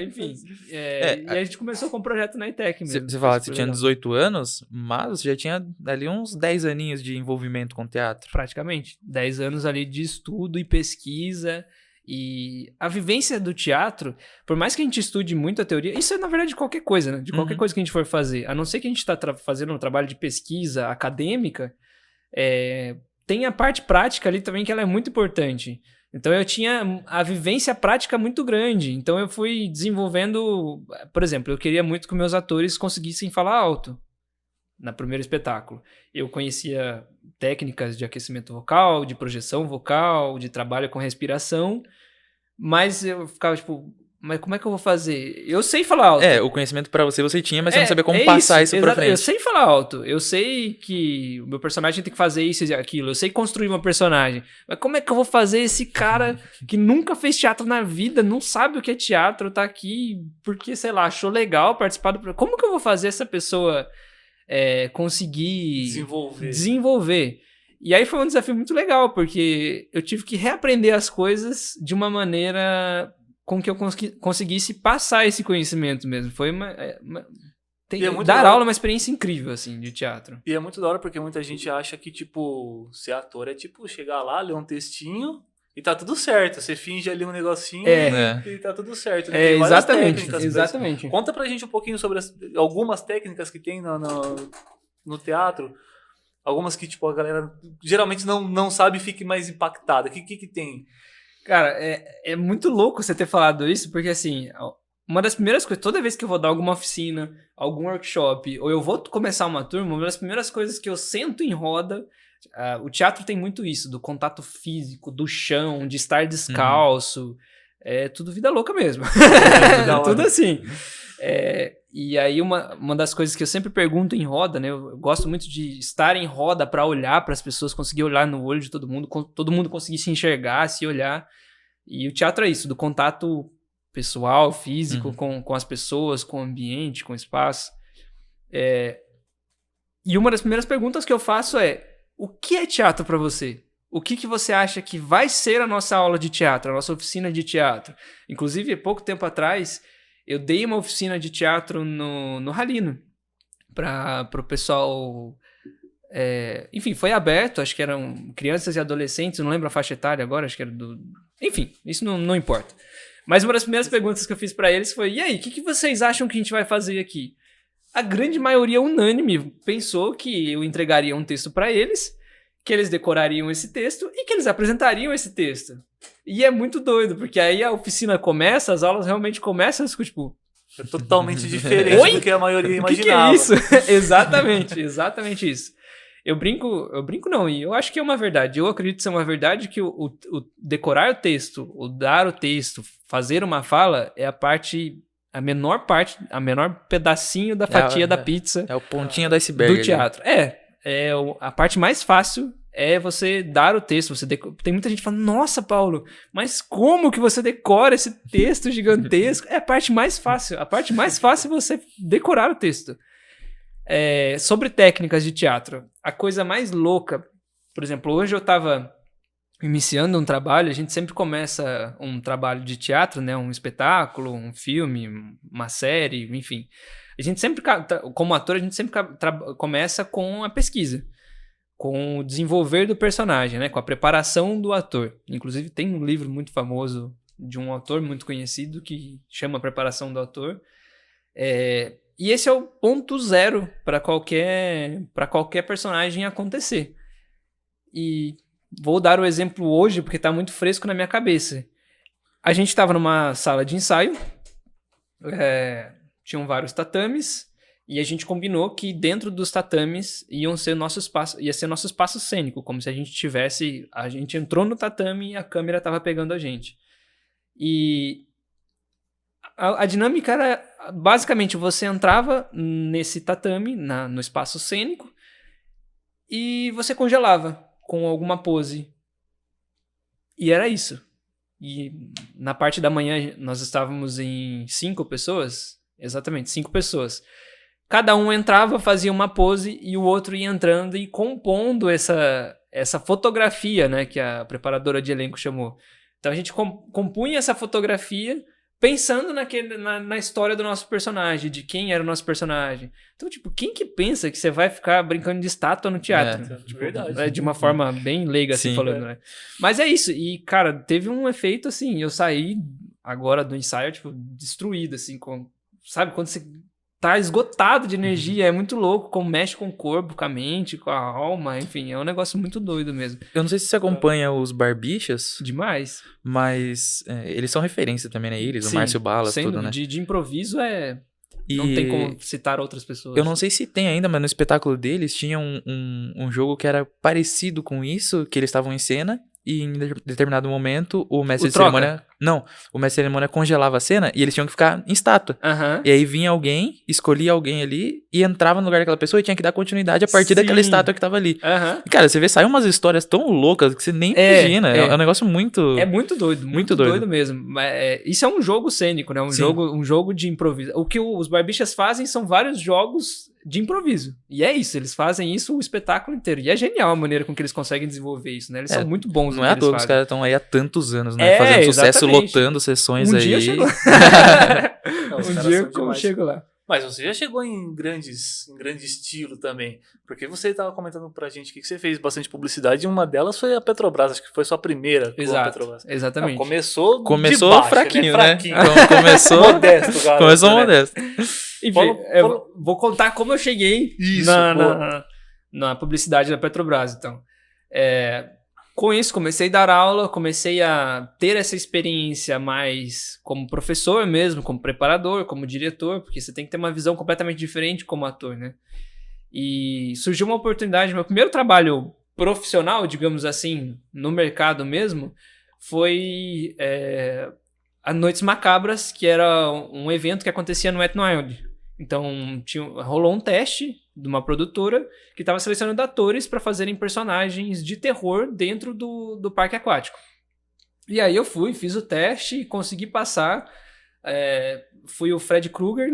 Enfim, e a gente começou com um projeto na ETEC mesmo.
Você fala que você tinha 18 anos, mas você já tinha ali uns 10 aninhos de envolvimento com teatro.
Praticamente. 10 anos ali de estudo e pesquisa. E a vivência do teatro, por mais que a gente estude muito a teoria, isso é na verdade de qualquer coisa, né? De qualquer coisa que a gente for fazer. A não ser que a gente está fazendo um trabalho de pesquisa acadêmica, tem a parte prática ali também que ela é muito importante. Então eu tinha a vivência prática muito grande. Então eu fui desenvolvendo... Por exemplo, eu queria muito que meus atores conseguissem falar alto no primeiro espetáculo. Eu conhecia técnicas de aquecimento vocal, de projeção vocal, de trabalho com respiração, mas eu ficava tipo... Mas como é que eu vou fazer? Eu sei falar alto.
O conhecimento pra você tinha, mas você não sabia como passar isso pra frente.
Eu sei falar alto. Eu sei que o meu personagem tem que fazer isso e aquilo. Eu sei construir uma personagem. Mas como é que eu vou fazer esse cara que nunca fez teatro na vida, não sabe o que é teatro, tá aqui porque, sei lá, achou legal participar do... Como que eu vou fazer essa pessoa conseguir desenvolver? E aí foi um desafio muito legal, porque eu tive que reaprender as coisas de uma maneira... com que eu conseguisse passar esse conhecimento mesmo. Foi dar aula é uma experiência incrível, assim, de teatro.
E é muito da hora porque muita gente acha que, tipo, ser ator é, tipo, chegar lá, ler um textinho e tá tudo certo. Você finge ali um negocinho e tá tudo certo. Né?
Exatamente.
Conta pra gente um pouquinho sobre algumas técnicas que tem no teatro. Algumas que, tipo, a galera geralmente não sabe e fica mais impactada. O que tem?
Cara, é muito louco você ter falado isso, porque assim, uma das primeiras coisas, toda vez que eu vou dar alguma oficina, algum workshop, ou eu vou começar uma turma, uma das primeiras coisas que eu sento em roda, o teatro tem muito isso, do contato físico, do chão, de estar descalço, é tudo vida louca mesmo, tudo assim. E aí uma das coisas que eu sempre pergunto em roda, né, eu gosto muito de estar em roda para olhar para as pessoas, conseguir olhar no olho de todo mundo conseguir se enxergar, se olhar, e o teatro é isso, do contato pessoal, físico, com as pessoas, com o ambiente, com o espaço. E uma das primeiras perguntas que eu faço é: o que é teatro para você? O que você acha que vai ser a nossa aula de teatro, a nossa oficina de teatro? Inclusive, pouco tempo atrás, eu dei uma oficina de teatro no Ralino, para o pessoal... enfim, foi aberto, acho que eram crianças e adolescentes, não lembro a faixa etária agora, acho que era do... Enfim, isso não importa. Mas uma das primeiras perguntas que eu fiz para eles foi: e aí, o que vocês acham que a gente vai fazer aqui? A grande maioria unânime pensou que eu entregaria um texto para eles, que eles decorariam esse texto e que eles apresentariam esse texto. E é muito doido, porque aí a oficina começa, as aulas realmente começam, tipo...
É totalmente diferente do que a maioria imaginava.
O que é isso? Exatamente isso. Eu brinco não, e eu acho que é uma verdade. Eu acredito ser uma verdade que o decorar o texto, o dar o texto, fazer uma fala é a menor pedacinho da fatia da pizza.
É o pontinho do iceberg.
Do teatro. A parte mais fácil é você dar o texto. Tem muita gente falando: nossa, Paulo, mas como que você decora esse texto gigantesco? É a parte mais fácil. A parte mais fácil é você decorar o texto. Sobre técnicas de teatro, a coisa mais louca, por exemplo, hoje eu estava iniciando um trabalho, a gente sempre começa um trabalho de teatro, né, um espetáculo, um filme, uma série, enfim. A gente sempre, como ator, a gente sempre começa com a pesquisa, com o desenvolver do personagem, né, com a preparação do ator. Inclusive tem um livro muito famoso de um autor muito conhecido que chama Preparação do Ator. E esse é o ponto zero para qualquer personagem acontecer. E vou dar o exemplo hoje, porque está muito fresco na minha cabeça. A gente estava numa sala de ensaio, tinham vários tatames, e a gente combinou que dentro dos tatames ia ser nosso espaço cênico, como se a gente entrou no tatame e a câmera estava pegando a gente. E a dinâmica era, basicamente, você entrava nesse tatame, no espaço cênico, e você congelava com alguma pose. E era isso. E na parte da manhã nós estávamos em 5 pessoas. Exatamente, 5 pessoas. Cada um entrava, fazia uma pose e o outro ia entrando e compondo essa fotografia, né, que a preparadora de elenco chamou. Então a gente compunha essa fotografia pensando na história do nosso personagem, de quem era o nosso personagem. Então, tipo, quem que pensa que você vai ficar brincando de estátua no teatro? Tipo, verdade. De uma forma bem leiga, assim, falando, né? Mas é isso. E, cara, teve um efeito, assim, eu saí agora do ensaio, tipo, destruído, assim, sabe? Quando você tá esgotado de energia, é muito louco, como mexe com o corpo, com a mente, com a alma, enfim, é um negócio muito doido mesmo.
Eu não sei se você acompanha os Barbichas.
Demais.
Mas eles são referência também, né? Eles, sim, o Márcio Balas, tudo, né?
De improviso não tem como citar outras pessoas.
Eu não sei se tem ainda, mas no espetáculo deles tinha um jogo que era parecido com isso, que eles estavam em cena. E em determinado momento, o mestre de cerimônia... Não, o mestre de cerimônia congelava a cena e eles tinham que ficar em estátua. E aí vinha alguém, escolhia alguém ali e entrava no lugar daquela pessoa e tinha que dar continuidade a partir daquela estátua que tava ali. E, cara, você vê, sai umas histórias tão loucas que você nem imagina. É um negócio muito...
É muito doido, muito doido mesmo. Isso é um jogo cênico, né? Um jogo de improviso. O que os Barbichas fazem são vários jogos de improviso. E é isso, eles fazem isso o espetáculo inteiro. E é genial a maneira com que eles conseguem desenvolver isso, né? Eles são muito bons.
Não é à toa que os caras estão aí há tantos anos, né? Fazendo sucesso, lotando sessões aí.
Dia chegou. Um dia eu chego lá.
Mas você já chegou em grande estilo também. Porque você estava comentando pra gente que você fez bastante publicidade e uma delas foi a Petrobras. Acho que foi sua primeira com a Petrobras.
Exatamente.
Começou de baixo,
fraquinho, né?
Começou modesto, cara.
Começou modesto.
Enfim, vou contar como eu cheguei na publicidade da Petrobras, então. Com isso, comecei a dar aula, comecei a ter essa experiência mais como professor mesmo, como preparador, como diretor, porque você tem que ter uma visão completamente diferente como ator, né? E surgiu uma oportunidade, meu primeiro trabalho profissional, digamos assim, no mercado mesmo, foi a Noites Macabras, que era um evento que acontecia no Wet n Wild. Então, rolou um teste de uma produtora que estava selecionando atores para fazerem personagens de terror dentro do parque aquático. E aí eu fiz o teste, consegui passar. Fui o Fred Krueger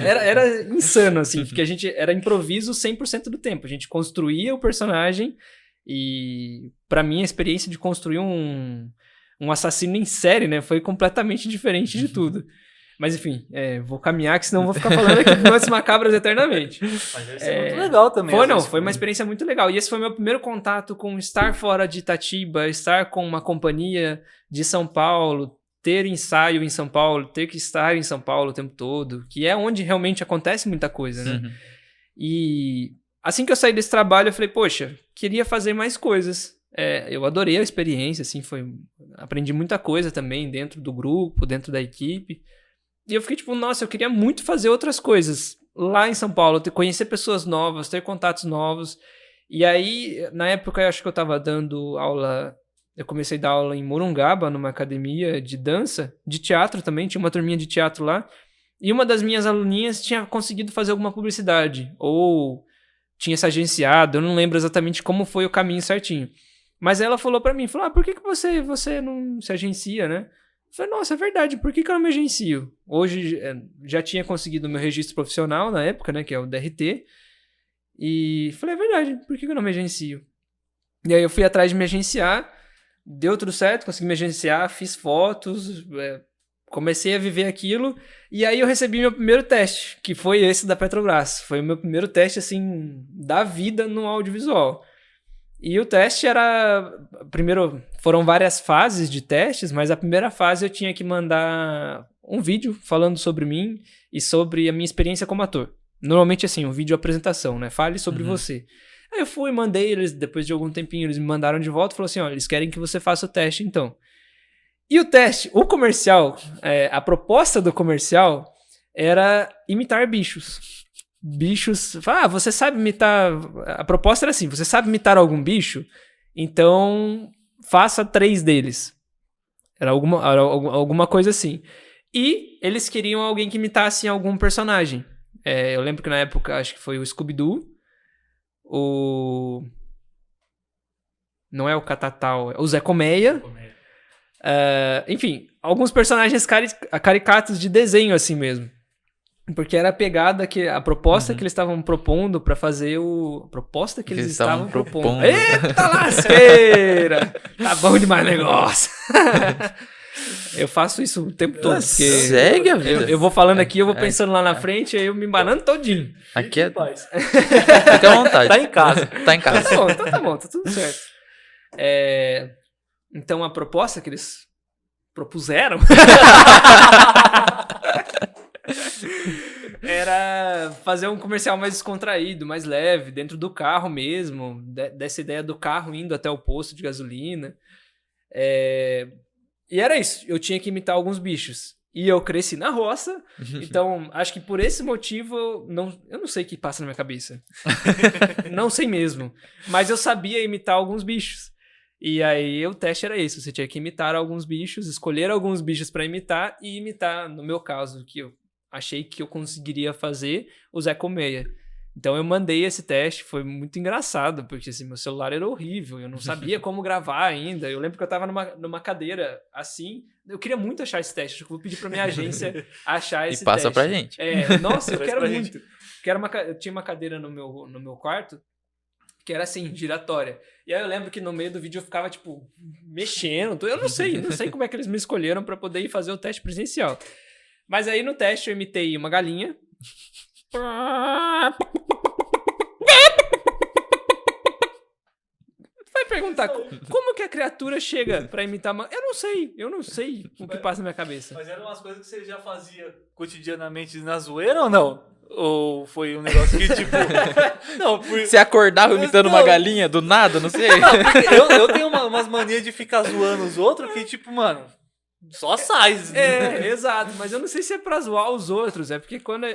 era insano, assim, porque a gente era improviso 100% do tempo. A gente construía o personagem e, para mim, a experiência de construir um assassino em série, né, foi completamente diferente de tudo. Mas enfim, vou caminhar, que senão vou ficar falando aqui de Noites Macabras eternamente.
Mas deve ser muito legal também.
Foi uma experiência muito legal. E esse foi meu primeiro contato com estar fora de Itatiba, estar com uma companhia de São Paulo, ter ensaio em São Paulo, ter que estar em São Paulo o tempo todo, que é onde realmente acontece muita coisa, né? Uhum. E assim que eu saí desse trabalho, eu falei, poxa, queria fazer mais coisas. Eu adorei a experiência, assim, aprendi muita coisa também dentro do grupo, dentro da equipe. E eu fiquei tipo, nossa, eu queria muito fazer outras coisas lá em São Paulo, conhecer pessoas novas, ter contatos novos. E aí, na época, eu acho que eu tava dando aula, eu comecei a dar aula em Morungaba, numa academia de dança, de teatro também, tinha uma turminha de teatro lá. E uma das minhas aluninhas tinha conseguido fazer alguma publicidade, ou tinha se agenciado, eu não lembro exatamente como foi o caminho certinho. Mas ela falou pra mim, por que você não se agencia, né? Eu falei, nossa, é verdade, por que eu não me agencio? Hoje já tinha conseguido o meu registro profissional na época, né, que é o DRT. E falei, é verdade, por que eu não me agencio? E aí eu fui atrás de me agenciar, deu tudo certo, consegui me agenciar, fiz fotos, comecei a viver aquilo. E aí eu recebi meu primeiro teste, que foi esse da Petrobras. Foi o meu primeiro teste, assim, da vida no audiovisual. E o teste era... Primeiro, foram várias fases de testes, mas a primeira fase eu tinha que mandar um vídeo falando sobre mim e sobre a minha experiência como ator. Normalmente, assim, um vídeo apresentação, né? Fale sobre você. Aí eu fui, mandei eles, depois de algum tempinho, eles me mandaram de volta e falaram assim, olha, eles querem que você faça o teste, então. E o teste, o comercial, a proposta do comercial era imitar bichos. Bichos... você sabe imitar... A proposta era assim, você sabe imitar algum bicho? Então, faça 3 deles. Era alguma coisa assim. E eles queriam alguém que imitasse algum personagem. Eu lembro que na época, acho que foi o Scooby-Doo. Não é o Catatal, é o Zé Colmeia. Enfim, alguns personagens caricatos de desenho, assim mesmo. Porque era a pegada, a proposta que eles estavam propondo pra fazer a proposta que eles estavam propondo. Eita lasqueira! Tá bom demais o negócio. Eu faço isso o tempo todo.
Segue a vida.
Eu vou falando aqui, eu vou pensando lá na frente, aí eu me embanando todinho.
Aqui é... Fica à vontade.
Tá em casa.
Tá em casa.
Tá bom, tá tudo certo. Então, a proposta que eles propuseram era fazer um comercial mais descontraído, mais leve, dentro do carro mesmo, dessa ideia do carro indo até o posto de gasolina. E era isso, eu tinha que imitar alguns bichos. E eu cresci na roça, então acho que por esse motivo eu não sei o que passa na minha cabeça. Não sei mesmo. Mas eu sabia imitar alguns bichos. E aí o teste era isso, você tinha que imitar alguns bichos, escolher alguns bichos pra imitar e imitar, no meu caso, que eu achei que eu conseguiria fazer, o Zé Colmeia. Então eu mandei esse teste, foi muito engraçado, porque assim, meu celular era horrível, eu não sabia como gravar ainda. Eu lembro que eu tava numa cadeira assim, eu queria muito achar esse teste, acho que eu vou pedir pra minha agência achar esse teste.
E passa pra gente.
Nossa, eu quero muito. Eu tinha uma cadeira no meu quarto, que era assim, giratória. E aí eu lembro que no meio do vídeo eu ficava, tipo, mexendo. Eu não sei como é que eles me escolheram pra poder ir fazer o teste presencial. Mas aí no teste eu imitei uma galinha. Vai perguntar como que a criatura chega pra imitar uma... Eu não sei o que passa na minha cabeça.
Mas eram umas coisas que você já fazia cotidianamente na zoeira ou não? Ou foi um negócio que, tipo...
Não, Você acordava imitando uma galinha do nada, não sei.
Eu tenho umas manias de ficar zoando os outros que, tipo, mano... Só sai.
Exato. Mas eu não sei se é pra zoar os outros. É porque quando...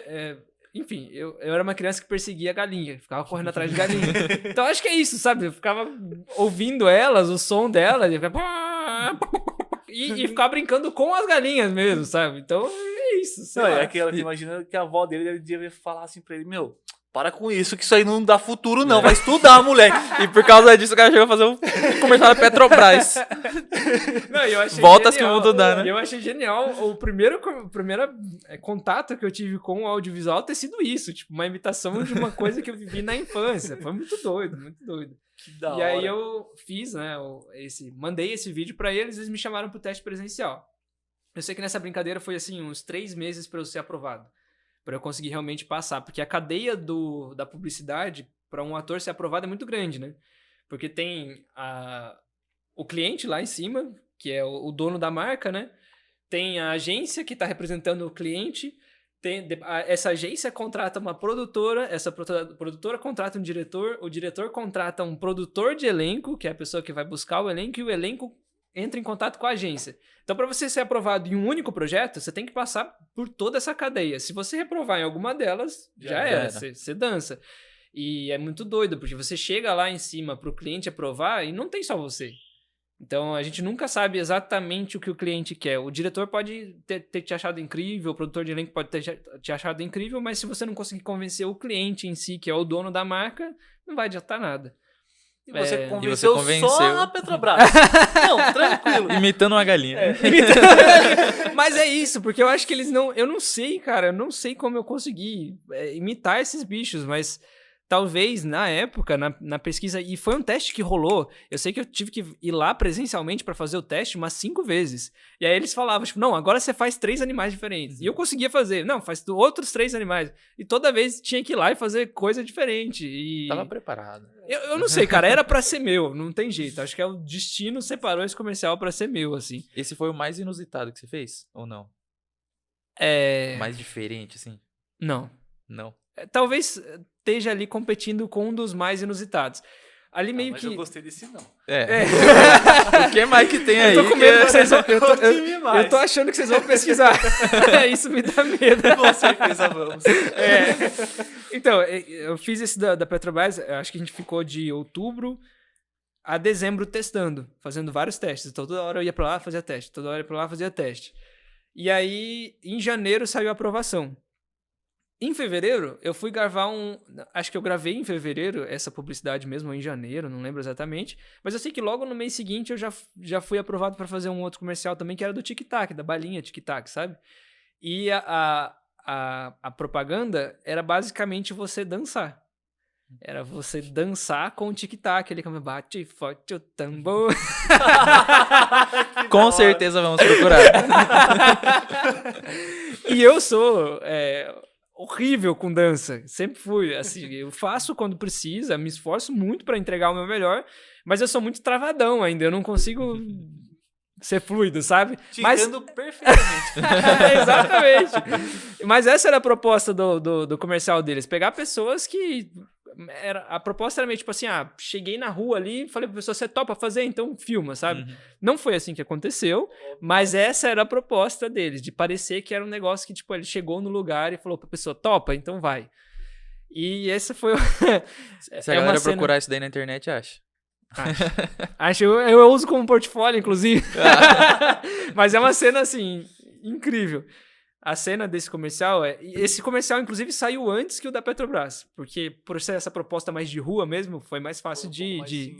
Enfim, eu era uma criança que perseguia galinha. Ficava correndo atrás de galinha. Então acho que é isso, sabe? Eu ficava ouvindo elas, o som delas. E ficava brincando com as galinhas mesmo, sabe? Então é isso.
É aquela que imagina que a avó dele devia falar assim pra ele: meu, para com isso, que isso aí não dá futuro, não. Vai estudar, moleque.
E por causa disso, o cara chegou a fazer um comercial da Petrobras.
Não, eu achei
Voltas
genial,
que o mundo dá, né?
Eu achei genial o primeiro contato que eu tive com o audiovisual ter sido isso. Tipo, uma imitação de uma coisa que eu vivi na infância. Foi muito doido, muito doido.
Que da hora.
E aí eu fiz, né, mandei esse vídeo pra eles, eles me chamaram pro teste presencial. Eu sei que nessa brincadeira foi assim, uns 3 meses pra eu ser aprovado. Pra eu conseguir realmente passar. Porque a cadeia da publicidade, pra um ator ser aprovado, é muito grande, né? Porque tem o cliente lá em cima, que é o dono da marca, né? Tem a agência que tá representando o cliente. Essa agência contrata uma produtora, essa produtora contrata um diretor, o diretor contrata um produtor de elenco, que é a pessoa que vai buscar o elenco, e o elenco entra em contato com a agência. Então, para você ser aprovado em um único projeto, você tem que passar por toda essa cadeia. Se você reprovar em alguma delas, já era. Você dança. E é muito doido, porque você chega lá em cima para o cliente aprovar e não tem só você. Então, a gente nunca sabe exatamente o que o cliente quer. O diretor pode ter te achado incrível, o produtor de elenco pode ter te achado incrível, mas se você não conseguir convencer o cliente em si, que é o dono da marca, não vai adiantar nada.
E você convenceu só a Petrobras. Não, tranquilo.
Imitando uma galinha.
Mas é isso, porque eu acho que eles não... Eu não sei, cara. Eu não sei como eu consegui imitar esses bichos, mas... Talvez, na época, na pesquisa... E foi um teste que rolou. Eu sei que eu tive que ir lá presencialmente pra fazer o teste umas 5 vezes. E aí eles falavam, tipo, não, agora você faz 3 animais diferentes. E eu conseguia fazer. Não, faz outros 3 animais. E toda vez tinha que ir lá e fazer coisa diferente. E...
Tava preparado.
Eu não sei, cara. Era pra ser meu. Não tem jeito. Acho que o destino separou esse comercial pra ser meu, assim.
Esse foi o mais inusitado que você fez? Ou não? Mais diferente, assim?
Não.
Não.
Talvez esteja ali competindo com um dos mais inusitados. Ali meio
mas
que...
eu gostei desse não.
O que mais que tem aí?
Eu tô com medo que vocês vão... Eu tô achando que vocês vão pesquisar. Isso me dá medo.
Com certeza vamos.
Então, eu fiz esse da Petrobras, acho que a gente ficou de outubro a dezembro testando, fazendo vários testes. Então, toda hora eu ia pra lá, fazia teste. Toda hora eu ia pra lá, fazia teste. E aí, em janeiro, saiu a aprovação. Em fevereiro, eu fui gravar acho que eu gravei em fevereiro essa publicidade mesmo, ou em janeiro, não lembro exatamente. Mas eu sei que logo no mês seguinte eu já fui aprovado para fazer um outro comercial também, que era do Tic Tac, da balinha Tic Tac, sabe? E a propaganda era basicamente você dançar. Era você dançar com o tic-tac, ele como bate forte o tambor.
Com certeza vamos procurar.
E eu sou horrível com dança, sempre fui, assim, eu faço quando precisa, me esforço muito pra entregar o meu melhor, mas eu sou muito travadão ainda, eu não consigo ser fluido, sabe?
Te entendo perfeitamente.
Exatamente. Mas essa era a proposta do comercial deles, pegar pessoas que... a proposta era meio tipo assim, cheguei na rua ali, falei pra pessoa, você topa fazer? Então filma, sabe? Uhum. Não foi assim que aconteceu, mas essa era a proposta deles, de parecer que era um negócio que, tipo, ele chegou no lugar e falou pra pessoa, topa? Então vai. E essa foi...
Se a galera procurar isso daí na internet, acha.
Acho eu uso como portfólio, inclusive. Mas é uma cena, assim, incrível. A cena desse comercial esse comercial, inclusive, saiu antes que o da Petrobras. Porque, por ser essa proposta mais de rua mesmo, foi mais fácil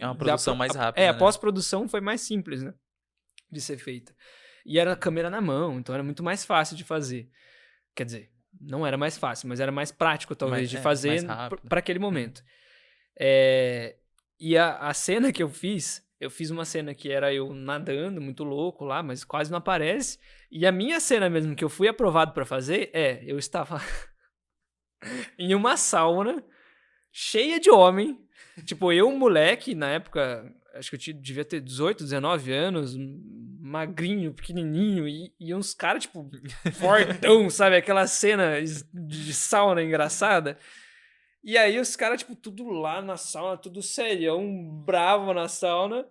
é uma produção mais rápida.
A pós-produção foi mais simples, né? De ser feita. E era a câmera na mão, então era muito mais fácil de fazer. Quer dizer, não era mais fácil, mas era mais prático, talvez, de fazer para aquele momento. E a cena que eu fiz uma cena que era eu nadando, muito louco lá, mas quase não aparece. E a minha cena mesmo, que eu fui aprovado pra fazer, eu estava em uma sauna cheia de homem. Tipo, eu, moleque, na época, acho que eu devia ter 18, 19 anos, magrinho, pequenininho, e uns caras, tipo, fortão, sabe? Aquela cena de sauna engraçada. E aí os caras, tipo, tudo lá na sauna, tudo serião, bravo na sauna.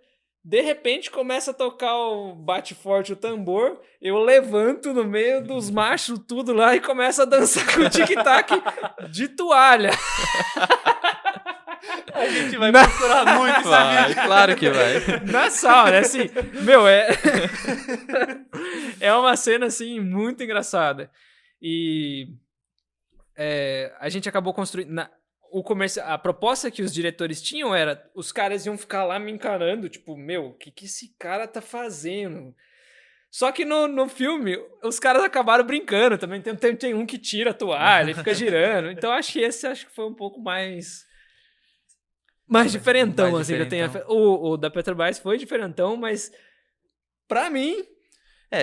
De repente começa a tocar o bate forte o tambor, eu levanto no meio dos machos tudo lá e começo a dançar com o tic-tac de toalha.
A gente vai procurar muito essa vídeo.
Claro que vai.
Na sauna, assim, meu, é uma cena, assim, muito engraçada. E a gente acabou construindo... A proposta que os diretores tinham era, os caras iam ficar lá me encarando, tipo, meu, o que esse cara tá fazendo? Só que no filme, os caras acabaram brincando também. Tem um que tira a toalha e fica girando. Então, acho que foi um pouco mais diferentão, mais assim. Diferentão. O da Petrobras foi diferentão, mas pra mim...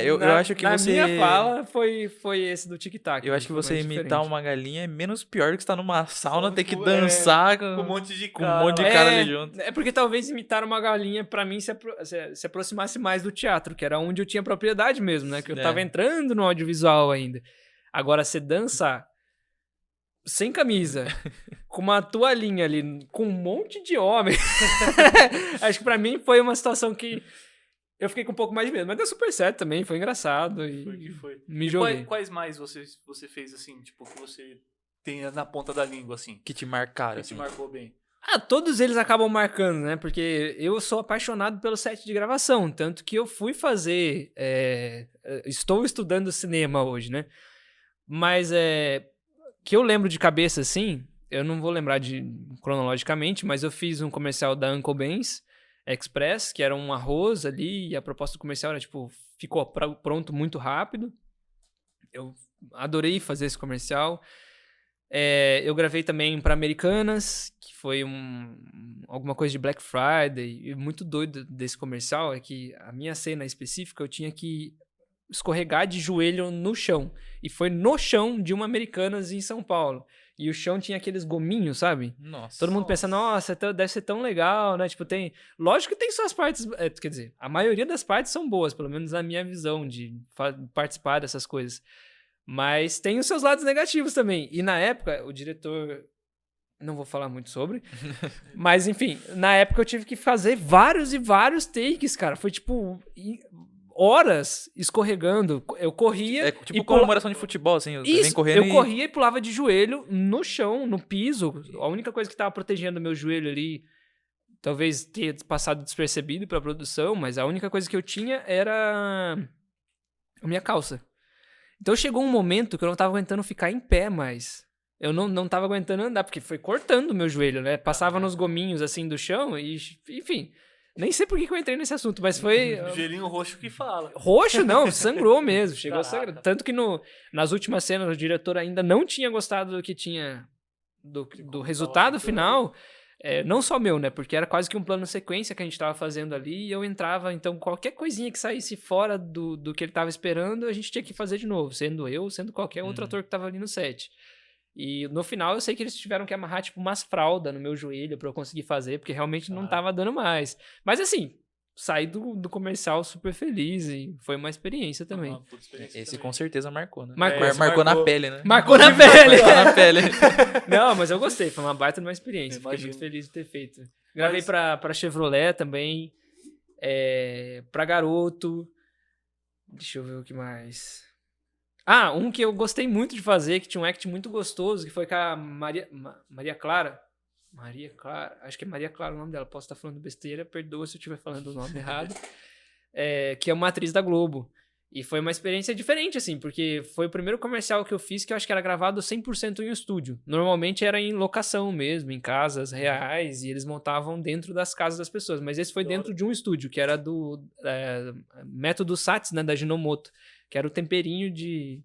eu acho que
na minha fala foi esse do tic-tac.
Eu acho que você imitar uma galinha é menos pior do que estar numa sauna, ter que dançar
com um monte de
cara ali junto.
É porque talvez imitar uma galinha, pra mim, se aproximasse mais do teatro, que era onde eu tinha propriedade mesmo, né? Que eu tava entrando no audiovisual ainda. Agora, você dançar sem camisa, com uma toalhinha ali, com um monte de homem, acho que pra mim foi uma situação que eu fiquei com um pouco mais de medo, mas deu super certo também, foi engraçado e
foi.
Me joguei.
Quais mais você fez, assim, tipo, que você tem na ponta da língua, assim?
Que te marcaram,
que
assim.
te marcou bem?
Todos eles acabam marcando, né? Porque eu sou apaixonado pelo set de gravação, tanto que eu fui fazer... estou estudando cinema hoje, né? Mas que eu lembro de cabeça, assim, eu não vou lembrar cronologicamente, mas eu fiz um comercial da Uncle Ben's Express, que era um arroz ali, e a proposta do comercial era, tipo, ficou pronto muito rápido. Eu adorei fazer esse comercial. Eu gravei também para Americanas, que foi alguma coisa de Black Friday, e muito doido desse comercial é que a minha cena específica eu tinha que escorregar de joelho no chão, e foi no chão de uma Americanas em São Paulo. E o chão tinha aqueles gominhos, sabe?
Nossa.
Todo mundo pensa, nossa, deve ser tão legal, né? Tipo, lógico que tem suas partes... quer dizer, a maioria das partes são boas, pelo menos na minha visão de participar dessas coisas. Mas tem os seus lados negativos também. E na época, o diretor... Não vou falar muito sobre. Mas, enfim, na época eu tive que fazer vários e vários takes, cara. Foi, tipo... horas escorregando, eu corria...
tipo comemoração de futebol, assim,
vem correndo corria e pulava de joelho no chão, no piso. A única coisa que tava protegendo o meu joelho ali, talvez tenha passado despercebido pra produção, mas a única coisa que eu tinha era a minha calça. Então chegou um momento que eu não tava aguentando ficar em pé mais. Eu não tava aguentando andar, porque foi cortando o meu joelho, né? Passava nos gominhos, assim, do chão e, enfim... Nem sei por que eu entrei nesse assunto, mas foi...
Gelinho roxo que fala.
Roxo não, sangrou mesmo. Chegou a sangrar. Tanto que nas últimas cenas o diretor ainda não tinha gostado do que tinha... Do resultado final. Não só meu, né? Porque era quase que um plano sequência que a gente tava fazendo ali e eu entrava... Então qualquer coisinha que saísse fora do que ele tava esperando, a gente tinha que fazer de novo. Sendo eu, sendo qualquer outro ator que tava ali no set. E no final eu sei que eles tiveram que amarrar tipo umas fraldas no meu joelho pra eu conseguir fazer, porque realmente não tava dando mais. Mas assim, saí do comercial super feliz e foi uma experiência também.
Esse com certeza marcou, né?
Marcou
na pele, né?
Marcou na pele!
Marcou na pele.
Não, mas eu gostei, foi uma baita de uma experiência. Fiquei muito feliz de ter feito. Gravei pra Chevrolet também, pra Garoto. Deixa eu ver o que mais... um que eu gostei muito de fazer, que tinha um act muito gostoso, que foi com a Maria Clara. Acho que é Maria Clara o nome dela, posso estar falando besteira, perdoa se eu estiver falando o nome errado. Que é uma atriz da Globo. E foi uma experiência diferente, assim, porque foi o primeiro comercial que eu fiz que eu acho que era gravado 100% em um estúdio. Normalmente era em locação mesmo, em casas reais, e eles montavam dentro das casas das pessoas. Mas esse foi dentro de um estúdio, que era do método SATS, né, da Ginomoto, que era o temperinho de...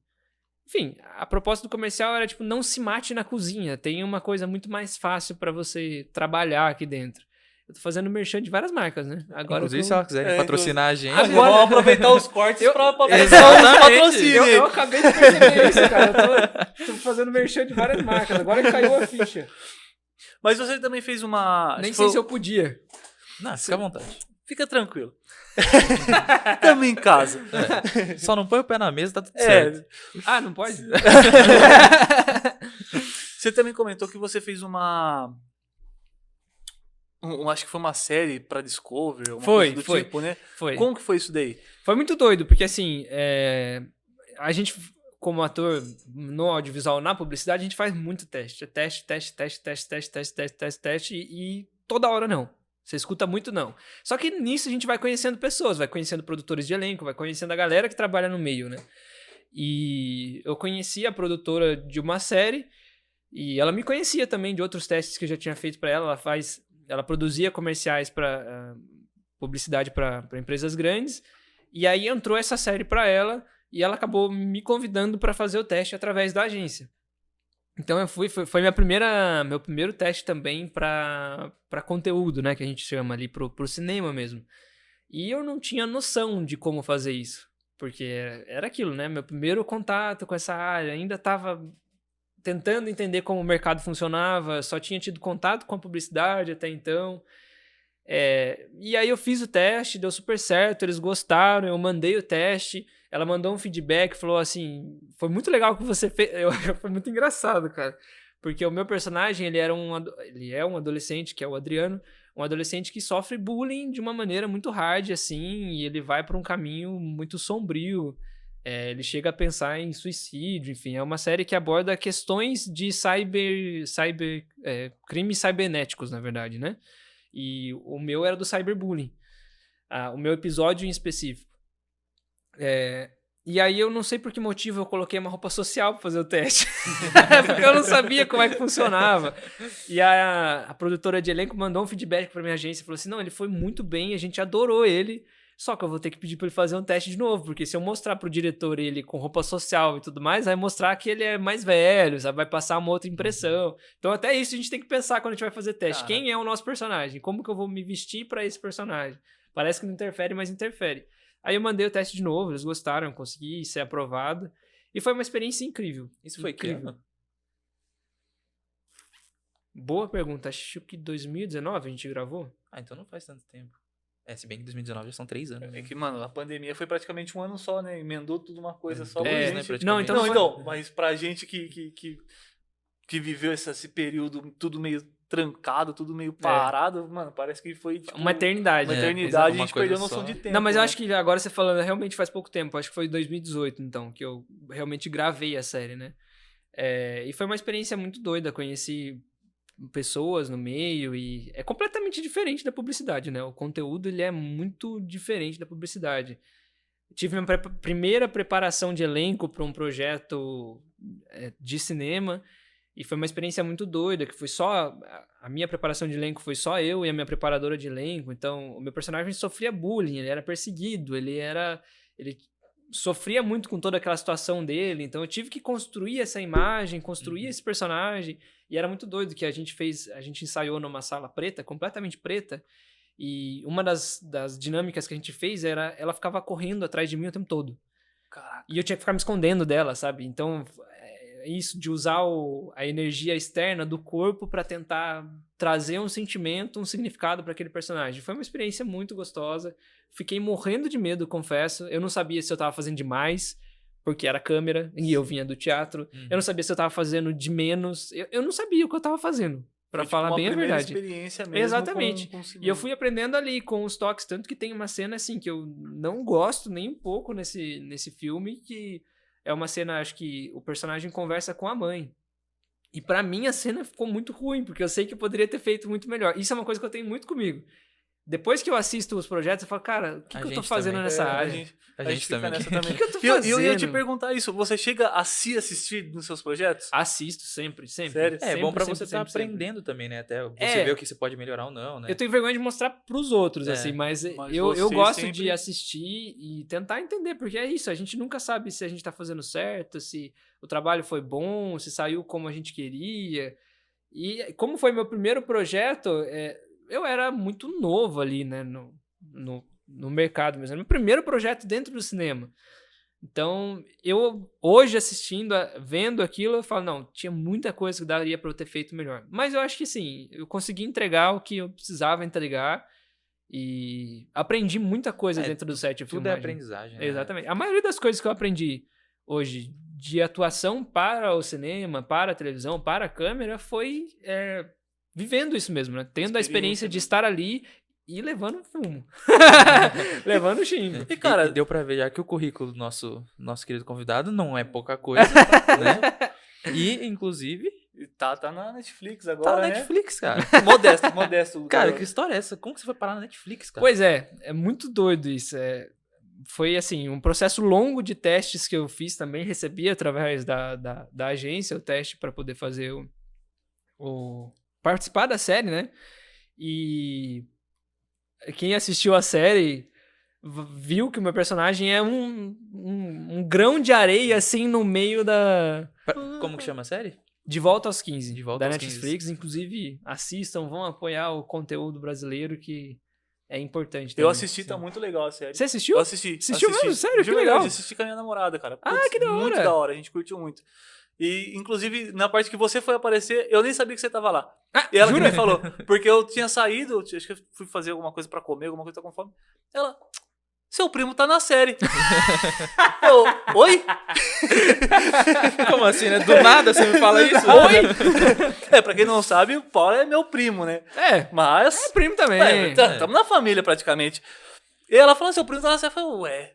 Enfim, a proposta do comercial era, tipo, não se mate na cozinha. Tem uma coisa muito mais fácil pra você trabalhar aqui dentro. Eu tô fazendo merchan de várias marcas, né? Agora
inclusive, se ela quiser patrocinar a gente...
Agora vamos aproveitar os cortes pra
patrocínio.
Eu acabei de perceber isso, cara. Eu tô fazendo merchan de várias marcas. Agora caiu a ficha.
Mas você também fez uma...
Nem sei se eu podia.
Não, fica à vontade.
Fica tranquilo. Tamo em casa.
Só não põe o pé na mesa, tá tudo certo.
Não pode?
Você também comentou que você fez acho que foi uma série pra Discovery, coisa do tipo, né?
Foi.
Como que foi isso daí?
Foi muito doido, porque assim, a gente, como ator no audiovisual, na publicidade, a gente faz muito teste. Teste, e toda hora não. Você escuta muito não. Só que nisso a gente vai conhecendo pessoas, vai conhecendo produtores de elenco, vai conhecendo a galera que trabalha no meio, né? E eu conheci a produtora de uma série e ela me conhecia também de outros testes que eu já tinha feito pra ela. Ela produzia comerciais para publicidade para empresas grandes. E aí entrou essa série pra ela e ela acabou me convidando para fazer o teste através da agência. Então eu foi meu primeiro teste também para conteúdo, né, que a gente chama ali pro cinema mesmo. E eu não tinha noção de como fazer isso, porque era aquilo, né, meu primeiro contato com essa área, ainda estava tentando entender como o mercado funcionava, só tinha tido contato com a publicidade até então. E aí eu fiz o teste, deu super certo, eles gostaram, eu mandei o teste, ela mandou um feedback, falou assim, foi muito legal o que você fez. Foi muito engraçado, cara, porque o meu personagem, ele é um adolescente, que é o Adriano, um adolescente que sofre bullying de uma maneira muito hard, assim, e ele vai para um caminho muito sombrio, ele chega a pensar em suicídio, enfim, é uma série que aborda questões de crimes cibernéticos, na verdade, né? E o meu era do cyberbullying. O meu episódio em específico. E aí eu não sei por que motivo eu coloquei uma roupa social pra fazer o teste. Porque eu não sabia como é que funcionava. E a produtora de elenco mandou um feedback pra minha agência. Falou assim, não, ele foi muito bem, a gente adorou ele. Só que eu vou ter que pedir pra ele fazer um teste de novo. Porque se eu mostrar pro diretor ele com roupa social e tudo mais, vai mostrar que ele é mais velho, sabe? Vai passar uma outra impressão. Então até isso a gente tem que pensar quando a gente vai fazer teste. Quem é o nosso personagem? Como que eu vou me vestir pra esse personagem? Parece que não interfere, mas interfere. Aí eu mandei o teste de novo, eles gostaram, eu consegui ser aprovado. E foi uma experiência incrível.
Isso foi incrível.
Boa pergunta. Acho que 2019 a gente gravou.
Então não faz tanto tempo. Se bem que 2019 já são 3 anos.
É que, mano, a pandemia foi praticamente um ano só, né? Emendou tudo uma coisa só.
Né,
mas pra gente que viveu esse período tudo meio trancado, tudo meio parado, mano, parece que foi tipo,
uma eternidade.
Uma eternidade, a gente perdeu a noção de tempo.
Não, mas eu acho que agora você falando, realmente faz pouco tempo, acho que foi 2018, então, que eu realmente gravei a série, né? E foi uma experiência muito doida, conheci pessoas no meio e é completamente diferente da publicidade, né? O conteúdo, ele é muito diferente da publicidade. Tive minha primeira preparação de elenco para um projeto de cinema E foi uma experiência muito doida, que foi só... A minha preparação de elenco foi só eu e a minha preparadora de elenco. Então, o meu personagem sofria bullying, ele era perseguido, ele sofria muito com toda aquela situação dele. Então, eu tive que construir essa imagem, construir esse personagem. E era muito doido que a gente ensaiou numa sala preta, completamente preta. E uma das dinâmicas que a gente fez era... Ela ficava correndo atrás de mim o tempo todo.
Caraca.
E eu tinha que ficar me escondendo dela, sabe? Então... isso de usar a energia externa do corpo para tentar trazer um sentimento, um significado para aquele personagem. Foi uma experiência muito gostosa. Fiquei morrendo de medo, confesso. Eu não sabia se eu estava fazendo demais, porque era câmera e eu vinha do teatro. Eu não sabia se eu estava fazendo de menos. Eu não sabia o que eu estava fazendo, para falar bem a verdade.
Experiência mesmo.
Exatamente.
Com
e eu fui aprendendo ali com os toques, tanto que tem uma cena assim que eu não gosto nem um pouco nesse filme, que é uma cena, acho que o personagem conversa com a mãe. E pra mim a cena ficou muito ruim, porque eu sei que eu poderia ter feito muito melhor. Isso é uma coisa que eu tenho muito comigo. Depois que eu assisto os projetos, eu falo, cara, o que eu tô fazendo nessa área?
A gente também.
O que eu tô fazendo?
E eu ia te perguntar isso. Você chega a se assistir nos seus projetos?
Assisto sempre.
Sério?
É bom pra você estar aprendendo também, né? Até você ver o que você pode melhorar ou não, né?
Eu tenho vergonha de mostrar pros outros, assim, mas eu gosto de assistir e tentar entender, porque é isso, a gente nunca sabe se a gente tá fazendo certo, se o trabalho foi bom, se saiu como a gente queria. E como foi meu primeiro projeto, eu era muito novo ali, né, no mercado mesmo. Era meu primeiro projeto dentro do cinema. Então, eu hoje vendo aquilo, eu falo, não, tinha muita coisa que daria para eu ter feito melhor. Mas eu acho que sim, eu consegui entregar o que eu precisava entregar e aprendi muita coisa dentro do set de filmagem.
Tudo é aprendizagem, né?
Exatamente. A maioria das coisas que eu aprendi hoje de atuação para o cinema, para a televisão, para a câmera, foi vivendo isso mesmo, né? Tendo a experiência de estar ali e levando fumo. Levando xingo.
E, cara, deu pra ver já que o currículo do nosso querido convidado não é pouca coisa, né? E, inclusive...
Tá na Netflix agora,
Tá na Netflix, cara.
Modesto.
Cara, que história é essa? Como que você foi parar na Netflix, cara?
Pois é muito doido isso. Foi, assim, um processo longo de testes que eu fiz também. Recebi através da agência o teste para poder fazer participar da série, né? E quem assistiu a série viu que o meu personagem é um grão de areia, assim, no meio da...
Como que chama a série?
De Volta aos 15, da
aos
Netflix.
15.
Inclusive, assistam, vão apoiar o conteúdo brasileiro, que é importante.
Eu assisti, tá muito legal a série.
Você assistiu?
Eu assisti.
Assistiu mesmo? Sério? Que legal.
Eu assisti com a minha namorada, cara.
Que da hora.
Muito da hora, a gente curtiu muito. E, inclusive, na parte que você foi aparecer, eu nem sabia que você tava lá. E ela que me falou. Porque eu tinha saído, acho que eu fui fazer alguma coisa pra comer, alguma coisa, tá com fome. Ela, seu primo tá na série. Oi?
Como assim, né? Do nada você me fala isso?
Oi? Pra quem não sabe, o Paulo é meu primo, né? Mas...
É primo também.
Tamo na família, praticamente. E ela falou, seu primo tá na série. Eu falei, ué...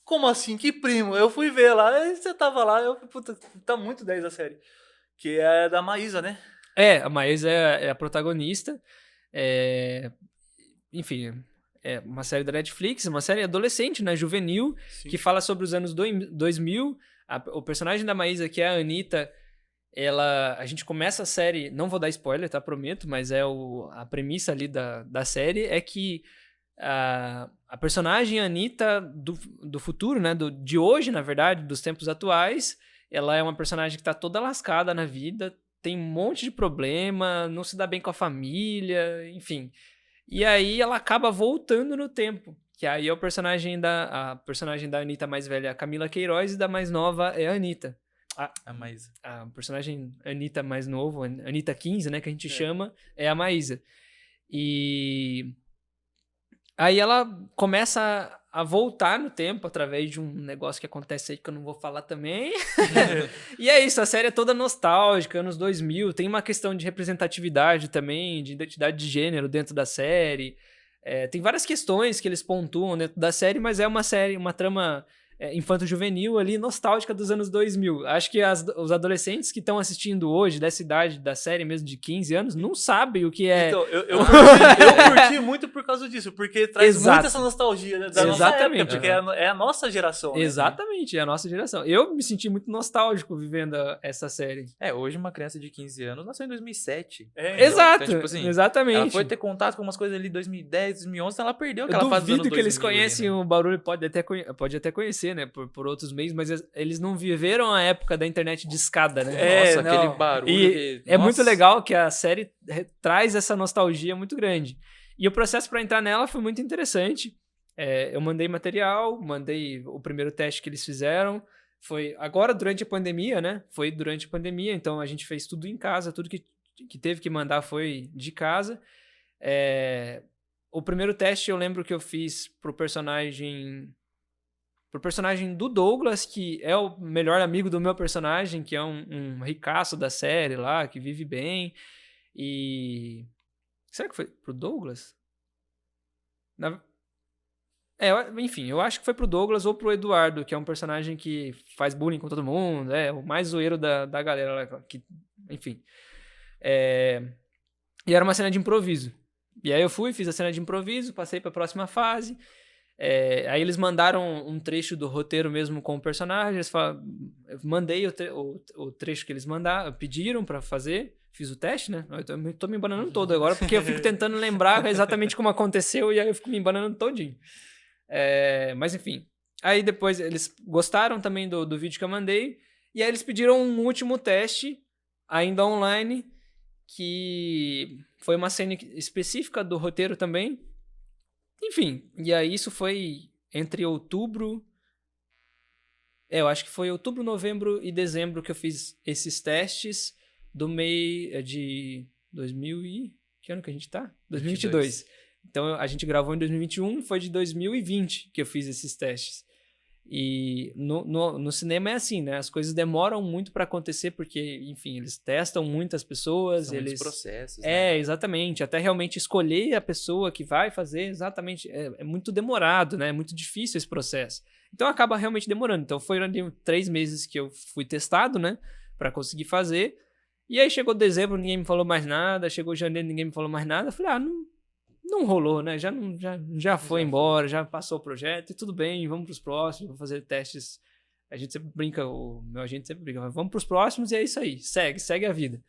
Como assim? Que primo? Eu fui ver lá, e você tava lá, puta, tá muito 10 a série. Que é da Maísa, né?
A Maísa é a protagonista. Enfim, é uma série da Netflix, uma série adolescente, né? Juvenil, Sim. Que fala sobre os anos 2000. O personagem da Maísa, que é a Anitta, a gente começa a série, não vou dar spoiler, tá? Prometo, mas a premissa ali da série é que a personagem Anitta do futuro, né, de hoje, na verdade, dos tempos atuais, ela é uma personagem que tá toda lascada na vida, tem um monte de problema, não se dá bem com a família, enfim. E aí ela acaba voltando no tempo, que aí é a personagem da Anitta mais velha, a Camila Queiroz, e da mais nova é a Anitta.
A Maísa.
A personagem Anitta mais novo, Anitta 15, né, que a gente chama, é a Maísa. E... aí ela começa a voltar no tempo através de um negócio que acontece aí que eu não vou falar também. E é isso, a série é toda nostálgica, anos 2000. Tem uma questão de representatividade também, de identidade de gênero dentro da série. Tem várias questões que eles pontuam dentro da série, mas é uma série, uma trama infanto-juvenil ali, nostálgica dos anos 2000. Acho que os adolescentes que estão assistindo hoje, dessa idade, da série mesmo de 15 anos, não sabem o que é...
Então, eu curti muito por causa disso, porque traz muito essa nostalgia, né, da nossa época, porque é a nossa geração. Né?
Exatamente, é a nossa geração. Eu me senti muito nostálgico vivendo essa série.
Hoje uma criança de 15 anos nasceu em 2007.
Exato, então, tipo assim, exatamente.
Ela foi ter contato com umas coisas ali em 2010, 2011, então ela perdeu aquela fase dos anos 2000.
Eu duvido que eles conhecem o barulho, pode até conhecer, né, por outros meios, mas eles não viveram a época da internet de escada, né?
Nossa, aquele barulho.
E é muito legal que a série traz essa nostalgia muito grande. E o processo para entrar nela foi muito interessante. Eu mandei material, mandei o primeiro teste que eles fizeram. Foi agora durante a pandemia, né? Foi durante a pandemia, então a gente fez tudo em casa, tudo que teve que mandar foi de casa. O primeiro teste eu lembro que eu fiz pro personagem do Douglas, que é o melhor amigo do meu personagem, que é um ricaço da série lá, que vive bem. E... será que foi pro Douglas? Enfim, eu acho que foi pro Douglas ou pro Eduardo, que é um personagem que faz bullying com todo mundo, o mais zoeiro da galera lá. Enfim. E era uma cena de improviso. E aí eu fiz a cena de improviso, passei pra próxima fase. Aí eles mandaram um trecho do roteiro mesmo com o personagem. Eu mandei o trecho que eles pediram pra fazer. Fiz o teste, né? Eu tô me embananando todo agora, porque eu fico tentando lembrar exatamente como aconteceu e aí eu fico me embananando todinho. Mas enfim. Aí depois eles gostaram também do vídeo que eu mandei. E aí eles pediram um último teste, ainda online, que foi uma cena específica do roteiro também. Enfim, e aí isso foi entre outubro... eu acho que foi outubro, novembro e dezembro que eu fiz esses testes do mês de 2000 e... que ano que a gente tá? 2022. Então a gente gravou em 2021, foi de 2020 que eu fiz esses testes. E no cinema é assim, né? As coisas demoram muito para acontecer porque, enfim, eles testam muitas pessoas.
São muitos processos.
Exatamente. Até realmente escolher a pessoa que vai fazer, exatamente. É muito demorado, né? É muito difícil esse processo. Então acaba realmente demorando. Então foram 3 meses que eu fui testado, né? Para conseguir fazer. E aí chegou dezembro, ninguém me falou mais nada. Chegou janeiro, ninguém me falou mais nada. Eu falei, não rolou, né? Já foi embora, já passou o projeto e tudo bem, vamos pros próximos, vamos fazer testes. A gente sempre brinca, o meu agente sempre brinca, vamos pros próximos e é isso aí, segue a vida.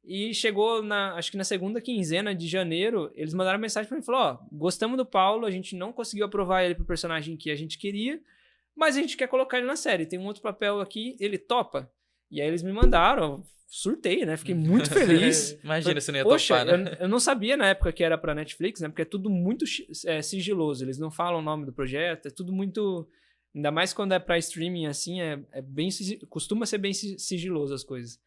E chegou acho que na segunda quinzena de janeiro, eles mandaram mensagem pra mim e falaram, gostamos do Paulo, a gente não conseguiu aprovar ele pro personagem que a gente queria, mas a gente quer colocar ele na série, tem um outro papel aqui, ele topa. E aí eles me mandaram, surtei, né? Fiquei muito feliz.
Imagina se não ia topar, né?
Eu não sabia na época que era pra Netflix, né? Porque é tudo muito sigiloso. Eles não falam o nome do projeto, é tudo muito... Ainda mais quando é pra streaming, assim, costuma ser bem sigiloso as coisas.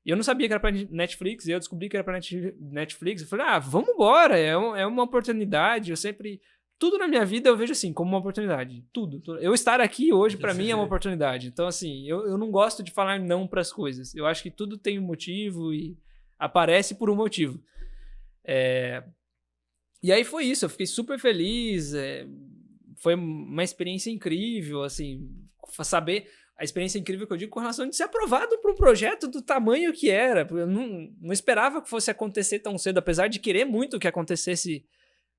E eu não sabia que era pra Netflix, e eu descobri que era pra Netflix. Eu falei, vamos embora, é uma oportunidade. Eu sempre... Tudo na minha vida eu vejo assim, como uma oportunidade. Tudo. Eu estar aqui hoje, pra mim, é uma oportunidade. Então, assim, eu não gosto de falar não pras coisas. Eu acho que tudo tem um motivo e aparece por um motivo. E aí foi isso. Eu fiquei super feliz. Foi uma experiência incrível, assim, saber... A experiência incrível que eu digo com relação de ser aprovado para um projeto do tamanho que era. Eu não esperava que fosse acontecer tão cedo, apesar de querer muito que acontecesse...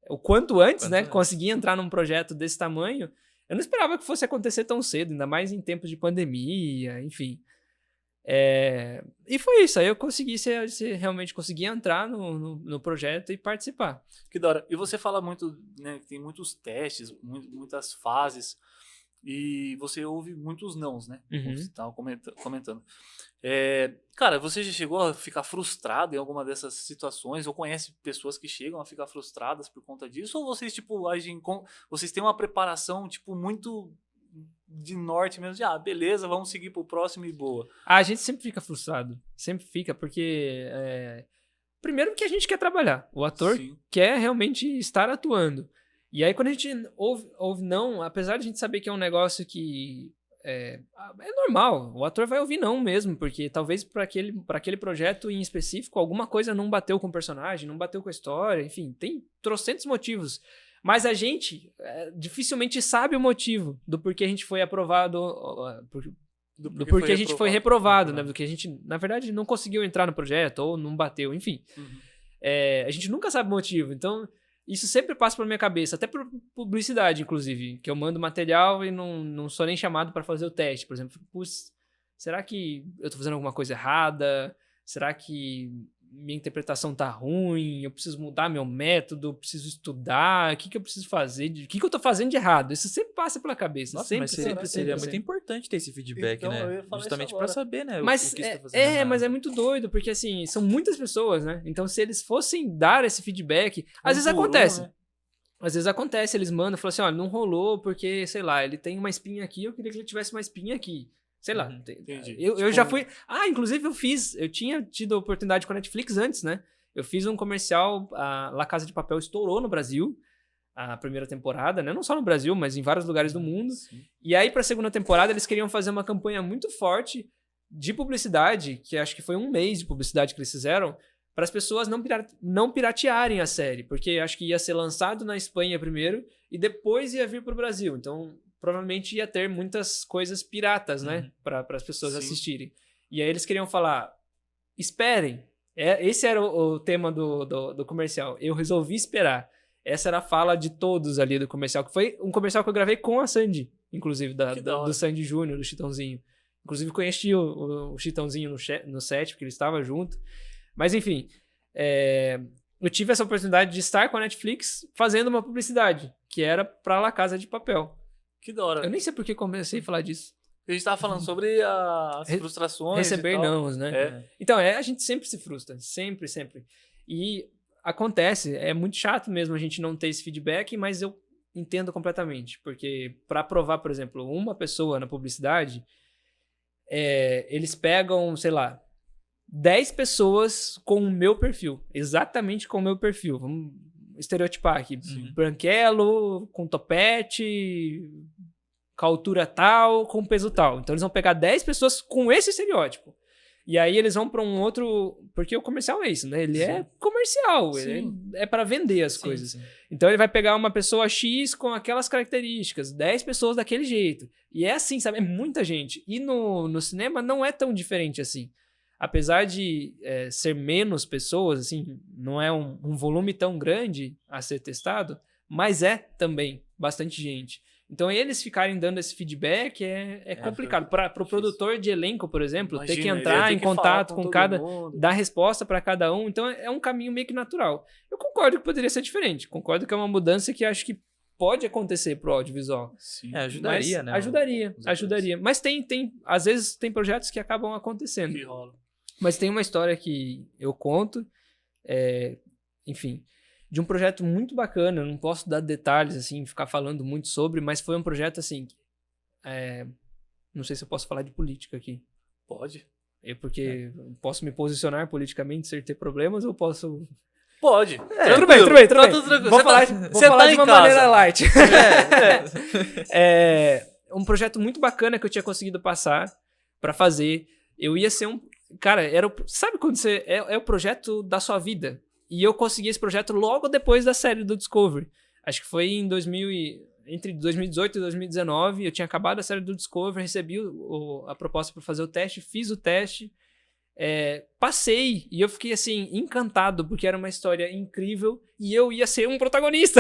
o quanto antes, né? Conseguir entrar num projeto desse tamanho. Eu não esperava que fosse acontecer tão cedo, ainda mais em tempos de pandemia, enfim. E foi isso. Aí eu consegui realmente consegui entrar no projeto e participar.
Que da hora. E você fala muito, né? Tem muitos testes, muitas fases. E você ouve muitos nãos, né? Como você estava comentando. Cara, você já chegou a ficar frustrado em alguma dessas situações? Ou conhece pessoas que chegam a ficar frustradas por conta disso? Ou vocês, tipo, vocês têm uma preparação, tipo, muito de norte mesmo? De, beleza, vamos seguir pro próximo e boa.
A gente sempre fica frustrado. Sempre fica, porque... primeiro que a gente quer trabalhar. O ator quer realmente estar atuando. E aí, quando a gente ouve não, apesar de a gente saber que é um negócio que é normal, o ator vai ouvir não mesmo, porque talvez para aquele projeto em específico, alguma coisa não bateu com o personagem, não bateu com a história, enfim, tem trocentos motivos. Mas a gente dificilmente sabe o motivo do porquê a gente foi aprovado, do porquê a gente foi reprovado, né? Do que a gente, na verdade, não conseguiu entrar no projeto ou não bateu, enfim. A gente nunca sabe o motivo. Então, isso sempre passa pela minha cabeça, até por publicidade, inclusive, que eu mando material e não sou nem chamado para fazer o teste. Por exemplo, será que eu tô fazendo alguma coisa errada? Será que minha interpretação tá ruim? Eu preciso mudar meu método? Eu preciso estudar? O que eu preciso fazer? O que eu tô fazendo de errado? Isso sempre passa pela cabeça.
Nossa,
sempre,
mas seria muito importante ter esse feedback,
então,
né? Justamente para saber, né?
Mas,
o que você tá fazendo errado.
Mas é muito doido, porque assim, são muitas pessoas, né? Então, se eles fossem dar esse feedback, às vezes acontece. Né? Às vezes acontece, eles mandam, falam assim, olha, não rolou porque, sei lá, ele tem uma espinha aqui, eu queria que ele tivesse uma espinha aqui. Sei lá.
Entendi.
Eu já fui... inclusive eu tinha tido a oportunidade com a Netflix antes, né? Eu fiz um comercial, a La Casa de Papel estourou no Brasil, a primeira temporada, né? Não só no Brasil, mas em vários lugares do mundo.
Sim.
E aí, pra segunda temporada, eles queriam fazer uma campanha muito forte de publicidade, que acho que foi 1 mês de publicidade que eles fizeram, para as pessoas não piratearem a série, porque acho que ia ser lançado na Espanha primeiro e depois ia vir pro Brasil. Então, provavelmente ia ter muitas coisas piratas, né? Para as pessoas assistirem. E aí eles queriam falar, esperem. Esse era o tema do comercial. Eu resolvi esperar. Essa era a fala de todos ali do comercial, que foi um comercial que eu gravei com a Sandy, inclusive, do Sandy Júnior, do Chitãozinho. Inclusive, conheci o Chitãozinho no set, porque ele estava junto. Mas, enfim, eu tive essa oportunidade de estar com a Netflix fazendo uma publicidade, que era para La Casa de Papel.
Que da hora.
Eu nem sei por que comecei a falar disso.
A gente tava falando sobre as frustrações.
Receber nãos, né? Então, a gente sempre se frustra. Sempre, sempre. E acontece, é muito chato mesmo a gente não ter esse feedback, mas eu entendo completamente. Porque para aprovar, por exemplo, uma pessoa na publicidade, eles pegam, sei lá, 10 pessoas com o meu perfil. Exatamente com o meu perfil. Vamos estereotipar aqui. Branquelo, com topete, com altura tal, com peso tal. Então eles vão pegar 10 pessoas com esse estereótipo. E aí eles vão para um outro... Porque o comercial é isso, né? Ele é comercial. Ele é para vender as coisas. Sim. Então ele vai pegar uma pessoa X com aquelas características. 10 pessoas daquele jeito. E é assim, sabe? É muita gente. E no cinema não é tão diferente assim. Apesar de ser menos pessoas, assim, não é um volume tão grande a ser testado, mas é também bastante gente. Então, eles ficarem dando esse feedback é complicado. Para o produtor de elenco, por exemplo, ter que entrar em contato com cada... dar resposta para cada um. Então, é um caminho meio que natural. Eu concordo que poderia ser diferente. Concordo que é uma mudança que acho que pode acontecer pro audiovisual.
Sim. Ajudaria, né?
Ajudaria. Mas às vezes tem projetos que acabam acontecendo.
Que rola.
Mas tem uma história que eu conto, enfim, de um projeto muito bacana. Eu não posso dar detalhes, assim, ficar falando muito sobre, mas foi um projeto, assim, não sei se eu posso falar de política aqui.
Pode.
Porque posso me posicionar politicamente sem ter problemas ou posso...
Pode.
Tudo bem. Vou falar de uma maneira light. Um projeto muito bacana que eu tinha conseguido passar para fazer. Eu ia ser Cara, sabe quando você... É o projeto da sua vida. E eu consegui esse projeto logo depois da série do Discovery. Acho que foi entre 2018 e 2019. Eu tinha acabado a série do Discovery, recebi a proposta para fazer o teste, fiz o teste, passei. E eu fiquei, assim, encantado, porque era uma história incrível. E eu ia ser um protagonista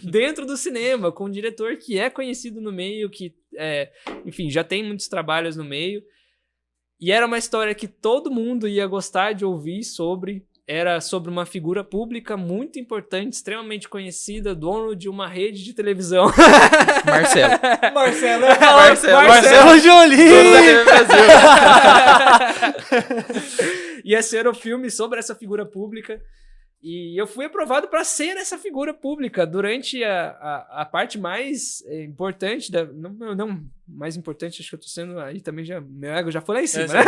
dentro do cinema, com um diretor que é conhecido no meio, que, enfim, já tem muitos trabalhos no meio. E era uma história que todo mundo ia gostar de ouvir sobre. Era sobre uma figura pública muito importante, extremamente conhecida, dono de uma rede de televisão.
Marcelo Jolie!
Dono da TV Brasil.
Ia ser um filme sobre essa figura pública. E eu fui aprovado para ser essa figura pública durante a parte mais importante, não mais importante, acho que eu tô sendo aí também, meu ego já foi lá em cima, né?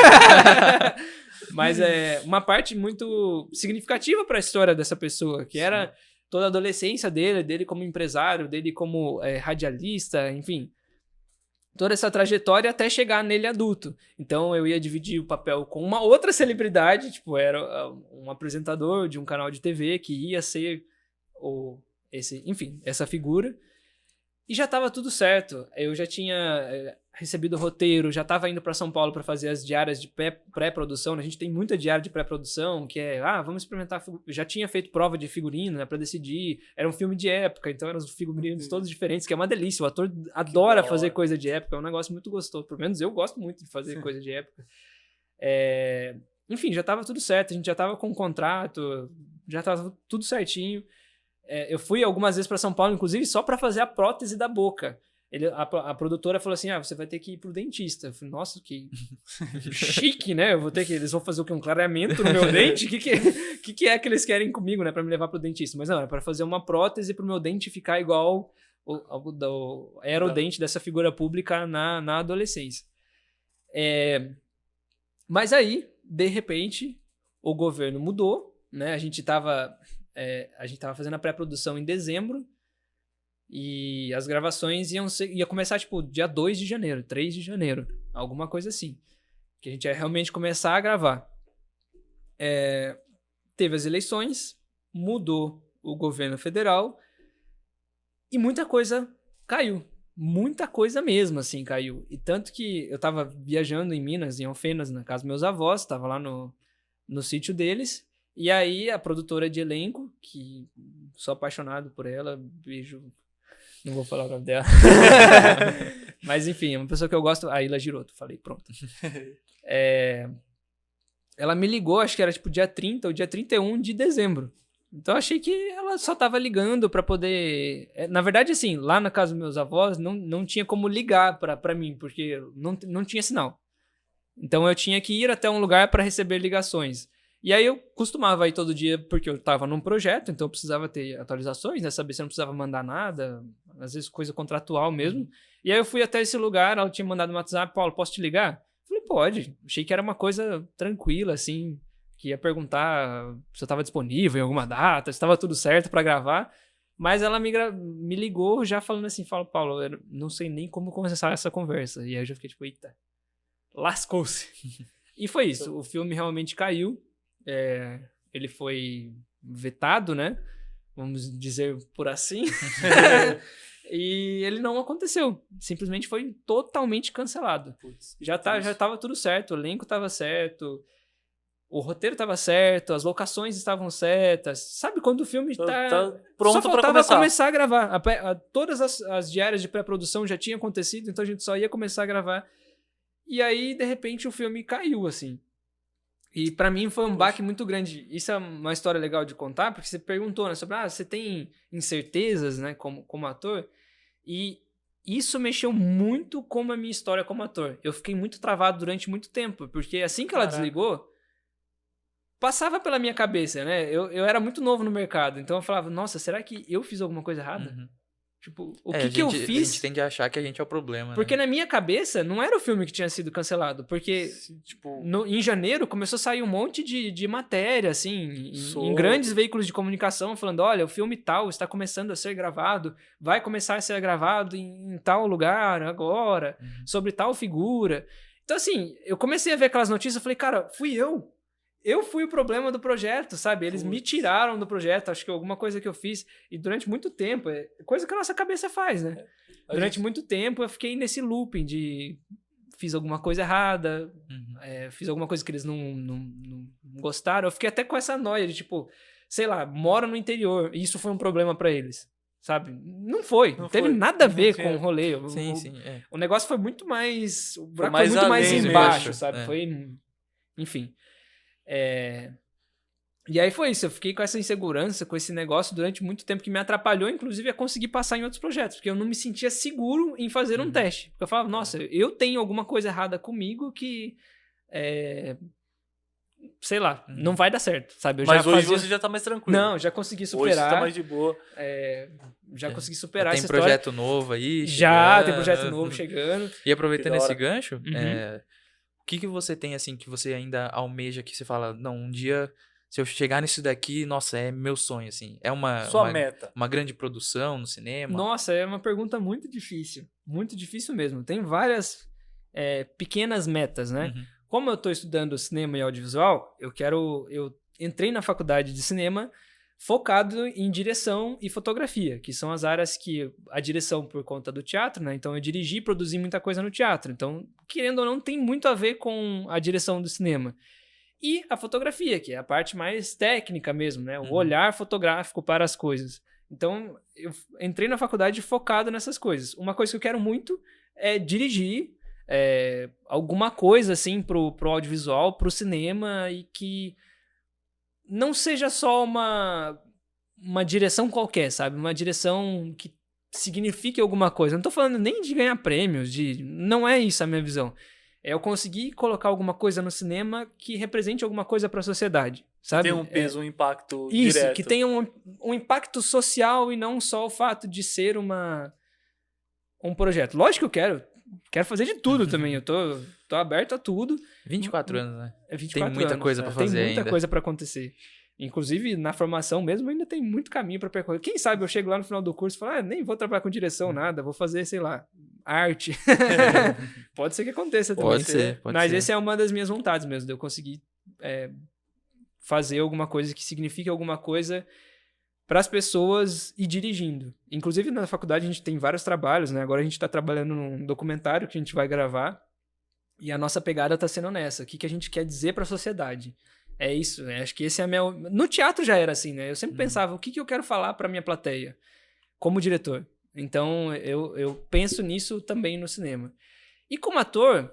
Mas é uma parte muito significativa para a história dessa pessoa, que era toda a adolescência dele como empresário, dele como radialista, enfim. Toda essa trajetória até chegar nele adulto. Então eu ia dividir o papel com uma outra celebridade, tipo, era um apresentador de um canal de TV que ia ser essa figura. E já estava tudo certo. Eu já tinha recebido o roteiro, já estava indo para São Paulo para fazer as diárias de pré-produção. A gente tem muita diária de pré-produção, que é, vamos experimentar. Já tinha feito prova de figurino, né, para decidir. Era um filme de época, então eram os figurinos todos diferentes, que é uma delícia. O ator adora fazer coisa de época, é um negócio muito gostoso. Pelo menos eu gosto muito de fazer coisa de época. Enfim, já estava tudo certo, a gente já estava com um contrato, já estava tudo certinho. Eu fui algumas vezes para São Paulo, inclusive, só para fazer a prótese da boca. A produtora falou assim, você vai ter que ir pro dentista. Eu falei, nossa, que chique, né? Eles vão fazer o quê? Um clareamento no meu dente? O que é que eles querem comigo, né? Para me levar pro dentista. Mas não, era para fazer uma prótese pro meu dente ficar igual era o dente dessa figura pública na adolescência. Mas aí, de repente, o governo mudou, né? A gente tava fazendo a pré-produção em dezembro e as gravações ia começar, tipo, dia 2 de janeiro, 3 de janeiro, alguma coisa assim. Que a gente ia realmente começar a gravar. Teve as eleições, mudou o governo federal e muita coisa caiu. Muita coisa mesmo, assim, caiu. E tanto que eu tava viajando em Minas, em Alfenas, na casa dos meus avós, tava lá no sítio deles. E aí, a produtora de elenco, que sou apaixonado por ela, beijo, não vou falar o nome dela. Mas, enfim, é uma pessoa que eu gosto, a Ila Giroto, falei, pronto. Ela me ligou, acho que era tipo dia 30 ou dia 31 de dezembro. Então, eu achei que ela só tava ligando pra poder... Na verdade, assim, lá na casa dos meus avós, não tinha como ligar pra mim, porque não tinha sinal. Então, eu tinha que ir até um lugar pra receber ligações. E aí eu costumava ir todo dia porque eu estava num projeto, então eu precisava ter atualizações, né? Saber se eu não precisava mandar nada, às vezes coisa contratual mesmo. E aí eu fui até esse lugar, ela tinha mandado um WhatsApp, Paulo, posso te ligar? Falei, pode. Achei que era uma coisa tranquila, assim, que ia perguntar se eu estava disponível em alguma data, se estava tudo certo para gravar. Mas ela me ligou já falando assim, Paulo, eu não sei nem como começar essa conversa. E aí eu já fiquei tipo, eita, lascou-se. E foi isso, o filme realmente caiu. Ele foi vetado, né? Vamos dizer por assim. E ele não aconteceu. Simplesmente foi totalmente cancelado. Putz, já tava tudo certo, o elenco tava certo, o roteiro tava certo, as locações estavam certas. Sabe quando o filme tá
pronto
só faltava começar a gravar. Todas as diárias de pré-produção já tinham acontecido, então a gente só ia começar a gravar. E aí, de repente, o filme caiu, assim. E pra mim foi um baque muito grande. Isso é uma história legal de contar, porque você perguntou, né, sobre, você tem incertezas, né, como ator? E isso mexeu muito com a minha história como ator. Eu fiquei muito travado durante muito tempo, porque assim que ela desligou, passava pela minha cabeça, né? Eu era muito novo no mercado, então eu falava, nossa, será que eu fiz alguma coisa errada?
Uhum.
Tipo, o que eu fiz?
A gente tende a achar que a gente é o problema,
porque na minha cabeça, não era o filme que tinha sido cancelado. Porque
tipo,
em janeiro começou a sair um monte de matéria, assim, em grandes veículos de comunicação, falando, olha, o filme tal está começando a ser gravado, vai começar a ser gravado em tal lugar agora, sobre tal figura. Então, assim, eu comecei a ver aquelas notícias e falei, cara, fui eu. Eu fui o problema do projeto, sabe? Eles me tiraram do projeto, acho que alguma coisa que eu fiz. E durante muito tempo, coisa que a nossa cabeça faz, né? Durante muito tempo eu fiquei nesse looping de fiz alguma coisa errada, fiz alguma coisa que eles não gostaram. Eu fiquei até com essa noia de tipo, sei lá, moro no interior e isso foi um problema pra eles, sabe? Não teve nada a ver com o rolê. O negócio foi muito mais... O buraco foi muito mais embaixo, sabe? Foi... Enfim... E aí foi isso, eu fiquei com essa insegurança, com esse negócio durante muito tempo que me atrapalhou, inclusive, a conseguir passar em outros projetos, porque eu não me sentia seguro em fazer um teste. Porque eu falava, nossa, eu tenho alguma coisa errada comigo que, sei lá, não vai dar certo, sabe?
Mas hoje você já tá mais tranquilo.
Não, já consegui superar.
Hoje você tá mais de boa.
Já consegui superar essa
história. Tem projeto novo aí?
Tem projeto novo chegando.
E aproveitando esse gancho... O que você tem, assim, que você ainda almeja, que você fala, não, um dia, se eu chegar nisso daqui, nossa, é meu sonho, assim. É uma
meta.
Uma grande produção no cinema?
Nossa, é uma pergunta muito difícil. Muito difícil mesmo. Tem várias pequenas metas, né? Como eu tô estudando cinema e audiovisual, eu entrei na faculdade de cinema focado em direção e fotografia, que são as áreas que a direção por conta do teatro, né? Então eu dirigi e produzi muita coisa no teatro. Então, querendo ou não, tem muito a ver com a direção do cinema. E a fotografia, que é a parte mais técnica mesmo, né? O olhar fotográfico para as coisas. Então, eu entrei na faculdade focado nessas coisas. Uma coisa que eu quero muito é dirigir alguma coisa, assim, pro audiovisual, pro cinema, e que não seja só uma direção qualquer, sabe? Uma direção que signifique alguma coisa. Não tô falando nem de ganhar prêmios, não é isso a minha visão. É eu conseguir colocar alguma coisa no cinema que represente alguma coisa para a sociedade, sabe?
Tem um peso, um impacto
isso,
direto.
Que tenha um impacto social e não só o fato de ser um projeto. Lógico que eu quero fazer de tudo também. Eu tô aberto a tudo.
24 anos, né?
24
tem muita
anos,
coisa pra fazer ainda.
Tem muita coisa pra acontecer. Inclusive, na formação mesmo, ainda tem muito caminho pra percorrer. Quem sabe eu chego lá no final do curso e falo, nem vou trabalhar com direção, nada. Vou fazer, sei lá, arte. Pode ser que aconteça também.
Pode ser.
Mas essa é uma das minhas vontades mesmo, de eu conseguir fazer alguma coisa que signifique alguma coisa para as pessoas e dirigindo. Inclusive, na faculdade, a gente tem vários trabalhos, né? Agora a gente está trabalhando num documentário que a gente vai gravar e a nossa pegada está sendo nessa. O que a gente quer dizer para a sociedade? É isso, né? Acho que esse é No teatro já era assim, né? Eu sempre pensava, o que eu quero falar para minha plateia como diretor? Então, eu penso nisso também no cinema. E como ator,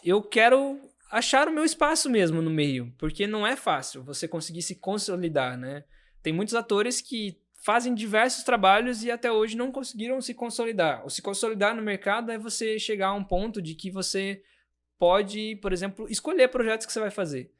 eu quero achar o meu espaço mesmo no meio, porque não é fácil você conseguir se consolidar, né? Tem muitos atores que fazem diversos trabalhos e até hoje não conseguiram se consolidar. Ou se consolidar no mercado é você chegar a um ponto de que você pode, por exemplo, escolher projetos que você vai fazer.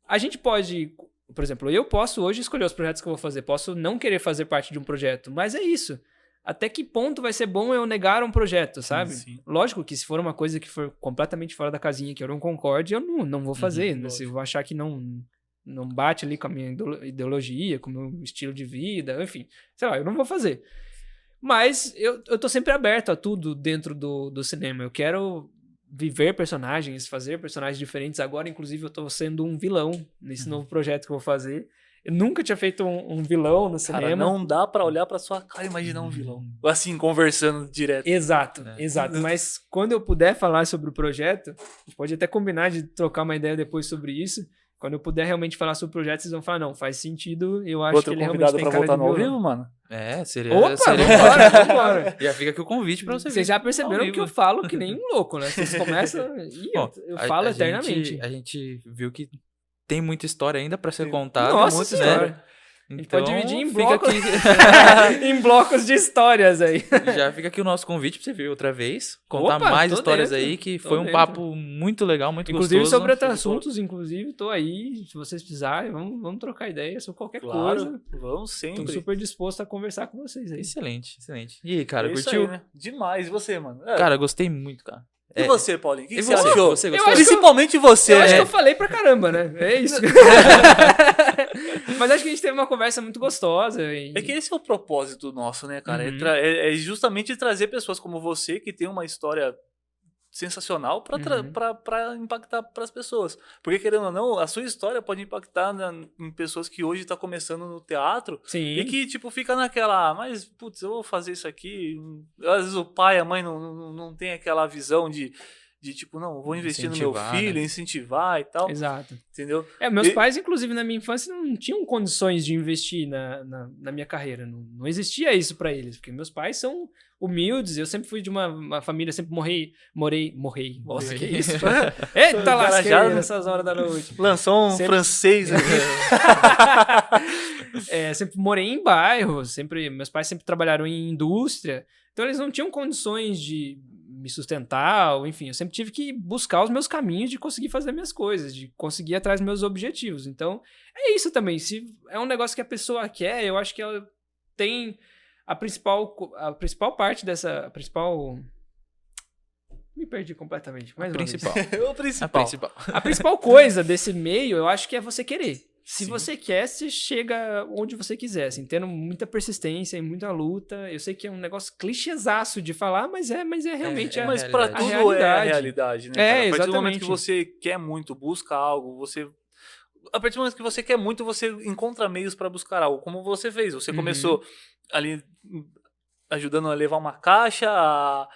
A gente pode, por exemplo, eu posso hoje escolher os projetos que eu vou fazer, posso não querer fazer parte de um projeto, mas é isso. Até que ponto vai ser bom eu negar um projeto, sabe?
Sim.
Lógico que se for uma coisa que for completamente fora da casinha, que eu não concorde, eu não vou fazer. Né? Se eu vou achar que não bate ali com a minha ideologia, com o meu estilo de vida, enfim, sei lá, eu não vou fazer. Mas eu tô sempre aberto a tudo dentro do cinema. Eu quero viver personagens, fazer personagens diferentes. Agora, inclusive, eu tô sendo um vilão nesse novo projeto que eu vou fazer. Eu nunca tinha feito um vilão no cinema.
Cara, não dá pra olhar pra sua cara e imaginar um vilão. Assim, conversando direto.
Exato. Mas quando eu puder falar sobre o projeto, a gente pode até combinar de trocar uma ideia depois sobre isso. Quando eu puder realmente falar sobre o projeto, vocês vão falar, não, faz sentido, eu acho que ele realmente tem cara de vilão.
Convidado pra voltar no ao vivo, mano?
Seria...
Opa, vambora.
Já fica aqui o convite pra você ver.
Vocês já perceberam que eu falo que nem um louco, né? Vocês começam... eu falo eternamente.
A gente viu que tem muita história ainda pra ser contada.
Nossa senhora.
Né?
A gente
Então,
pode dividir em blocos, em blocos de histórias aí.
Já fica aqui o nosso convite pra você vir outra vez. Contar mais histórias aí, que foi um papo muito legal, muito
inclusive,
gostoso.
Sobre outros assuntos, inclusive, tô aí. Se vocês precisarem, vamos trocar ideia sobre qualquer coisa.
Vamos sempre.
Tô super disposto a conversar com vocês aí.
Excelente. E aí, cara, curtiu?
Aí, né? Demais. E você, mano?
Cara, gostei muito, cara.
E você, Paulinho? O que você achou?
Você
Principalmente você,
Eu acho que eu falei pra caramba, né? É isso. Mas acho que a gente teve uma conversa muito gostosa.
É que esse é o propósito nosso, né, cara? É justamente trazer pessoas como você, que tem uma história sensacional para impactar para as pessoas. Porque, querendo ou não, a sua história pode impactar em pessoas que hoje estão começando no teatro.
Sim.
E que, tipo, fica naquela, mas, putz, eu vou fazer isso aqui. Às vezes o pai, a mãe não tem aquela visão de tipo, não, vou investir no meu filho, né? Incentivar e tal.
Exato.
Entendeu?
Meus pais, inclusive, na minha infância, não tinham condições de investir na minha carreira. Não existia isso pra eles, porque meus pais são humildes. Eu sempre fui de uma família, sempre morei. Nossa, que isso? Eita, lasqueira nessas horas da noite.
Lançou um francês aqui.
Sempre morei em bairro, meus pais sempre trabalharam em indústria, então eles não tinham condições de me sustentar, ou, enfim, eu sempre tive que buscar os meus caminhos de conseguir fazer minhas coisas, de conseguir ir atrás dos meus objetivos. Então, é isso também. Se é um negócio que a pessoa quer, eu acho que ela tem a principal parte dessa... Me perdi completamente.
A principal.
A principal coisa desse meio, eu acho que é você querer. Se você quer, você chega onde você quiser, assim, tendo muita persistência e muita luta. Eu sei que é um negócio clichêzaço de falar, mas é realmente
mas para tudo é a realidade, né?
Cara?
A partir do momento que você quer muito, busca algo, você... a partir do momento que você quer muito, você encontra meios para buscar algo, como você fez. Você começou ali ajudando a levar uma caixa, a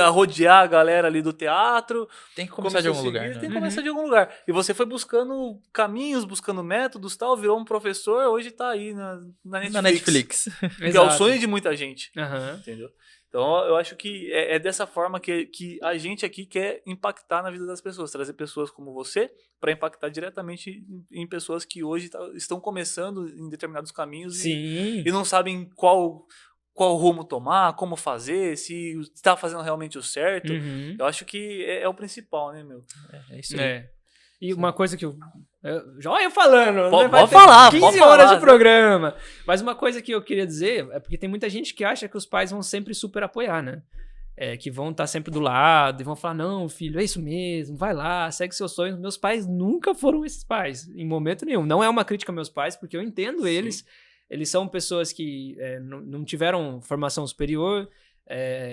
rodear a galera ali do teatro.
Tem que começar de algum lugar. Né?
Tem que começar de algum lugar. E você foi buscando caminhos, buscando métodos e tal, virou um professor, hoje tá aí na Netflix. Que é o sonho de muita gente. Entendeu? Então, eu acho que é dessa forma que a gente aqui quer impactar na vida das pessoas. Trazer pessoas como você para impactar diretamente em pessoas que hoje estão começando em determinados caminhos e não sabem qual rumo tomar, como fazer, se está fazendo realmente o certo. Eu acho que é o principal, né, meu?
É isso aí. E uma coisa que eu já ia falando,
pode falar,
15 horas de programa. Mas uma coisa que eu queria dizer é porque tem muita gente que acha que os pais vão sempre super apoiar, né? Que vão estar sempre do lado e vão falar, não, filho, é isso mesmo, vai lá, segue seus sonhos. Meus pais nunca foram esses pais, em momento nenhum. Não é uma crítica aos meus pais, porque eu entendo eles. Eles são pessoas que não tiveram formação superior,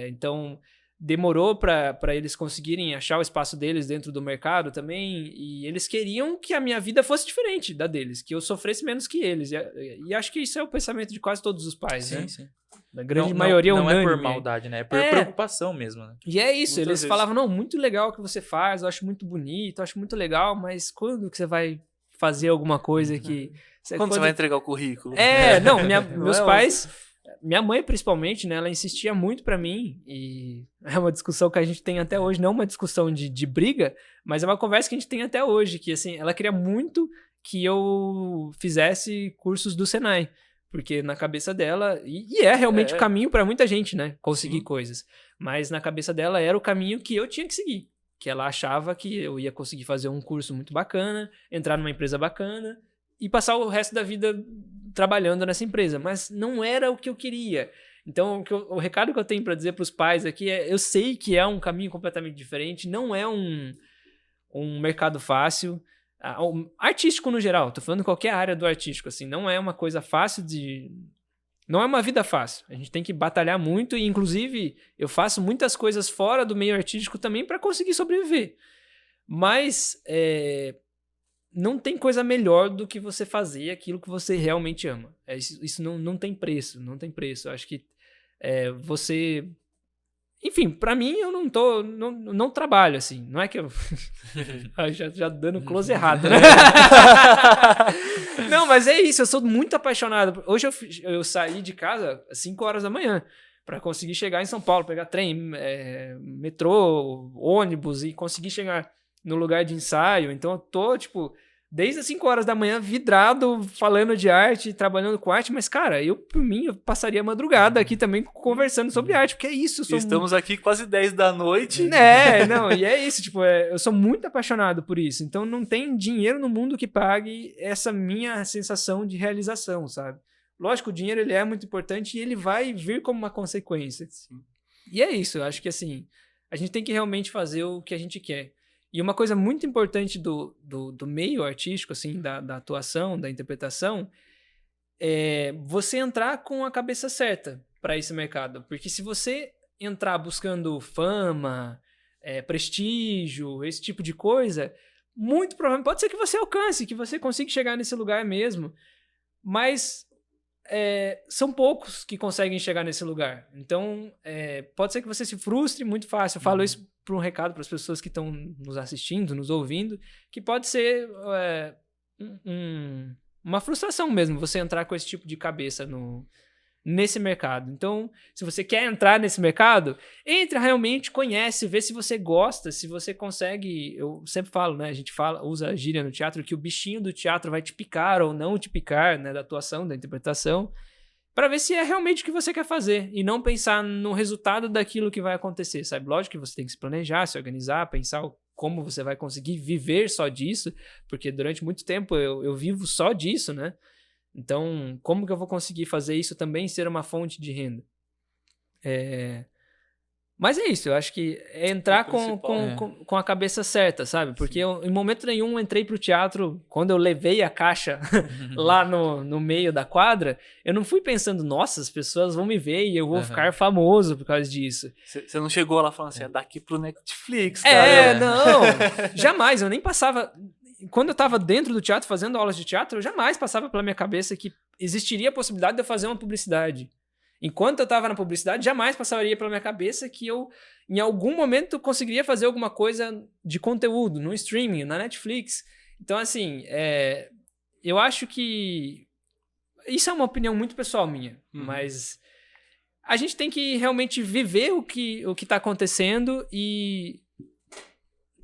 então demorou para eles conseguirem achar o espaço deles dentro do mercado também, e eles queriam que a minha vida fosse diferente da deles, que eu sofresse menos que eles. E acho que isso é o pensamento de quase todos os pais, né? Sim. Da grande maioria unânime.
Não é por maldade, né? É por preocupação mesmo, né?
E é isso, eles falavam, não, muito legal o que você faz, eu acho muito bonito, eu acho muito legal, mas quando que você vai fazer alguma coisa que...
Quando você vai entregar o currículo?
Meus pais, minha mãe principalmente, né, ela insistia muito pra mim, e é uma discussão que a gente tem até hoje, não uma discussão de briga, mas é uma conversa que a gente tem até hoje, que assim, ela queria muito que eu fizesse cursos do Senai, porque na cabeça dela, e é realmente o caminho pra muita gente, né, conseguir coisas, mas na cabeça dela era o caminho que eu tinha que seguir, que ela achava que eu ia conseguir fazer um curso muito bacana, entrar numa empresa bacana, e passar o resto da vida trabalhando nessa empresa. Mas não era o que eu queria. Então, o recado que eu tenho para dizer para os pais aqui eu sei que é um caminho completamente diferente, não é um mercado fácil. Artístico no geral, tô falando qualquer área do artístico, assim, não é uma coisa fácil não é uma vida fácil. A gente tem que batalhar muito e, inclusive, eu faço muitas coisas fora do meio artístico também para conseguir sobreviver. Mas... não tem coisa melhor do que você fazer aquilo que você realmente ama. Isso não tem preço, não tem preço. Eu acho que você... Enfim, pra mim, eu não trabalho, assim. Não é que eu... já dando close errado, né? Não, mas é isso, eu sou muito apaixonado. Hoje eu saí de casa às 5 horas da manhã pra conseguir chegar em São Paulo, pegar trem, metrô, ônibus e conseguir chegar no lugar de ensaio. Então eu tô, desde as 5 horas da manhã vidrado, falando de arte, trabalhando com arte, mas, cara, por mim, eu passaria a madrugada aqui também conversando sobre arte, porque é isso.
Estamos aqui quase 10 da noite.
E é isso, eu sou muito apaixonado por isso, então não tem dinheiro no mundo que pague essa minha sensação de realização, sabe? Lógico, o dinheiro ele é muito importante e ele vai vir como uma consequência. Sim. E é isso, eu acho que assim, a gente tem que realmente fazer o que a gente quer. E uma coisa muito importante do meio artístico, assim, da atuação, da interpretação, é você entrar com a cabeça certa para esse mercado. Porque se você entrar buscando fama, prestígio, esse tipo de coisa, muito provavelmente pode ser que você alcance, que você consiga chegar nesse lugar mesmo, mas são poucos que conseguem chegar nesse lugar. Então, pode ser que você se frustre muito fácil. Eu falo isso para um recado para as pessoas que estão nos assistindo, nos ouvindo, que pode ser uma frustração mesmo, você entrar com esse tipo de cabeça nesse mercado. Então, se você quer entrar nesse mercado, entra realmente, conhece, vê se você gosta, se você consegue. Eu sempre falo, né? A gente usa a gíria no teatro que o bichinho do teatro vai te picar ou não te picar, né? Da atuação, da interpretação, para ver se é realmente o que você quer fazer e não pensar no resultado daquilo que vai acontecer, sabe? Lógico que você tem que se planejar, se organizar, pensar como você vai conseguir viver só disso, porque durante muito tempo eu vivo só disso, né? Então, como que eu vou conseguir fazer isso também ser uma fonte de renda? Mas é isso, eu acho que é entrar com a cabeça certa, sabe? Porque eu, em momento nenhum, entrei pro teatro, quando eu levei a caixa lá no meio da quadra, eu não fui pensando, nossa, as pessoas vão me ver e eu vou ficar famoso por causa disso.
Você não chegou lá falando assim, é daqui pro Netflix, cara.
Não, jamais, eu nem passava... quando eu estava dentro do teatro, fazendo aulas de teatro, eu jamais passava pela minha cabeça que existiria a possibilidade de eu fazer uma publicidade. Enquanto eu estava na publicidade, jamais passaria pela minha cabeça que eu, em algum momento, conseguiria fazer alguma coisa de conteúdo, no streaming, na Netflix. Então, assim, eu acho que... Isso é uma opinião muito pessoal minha, mas a gente tem que realmente viver o que está acontecendo e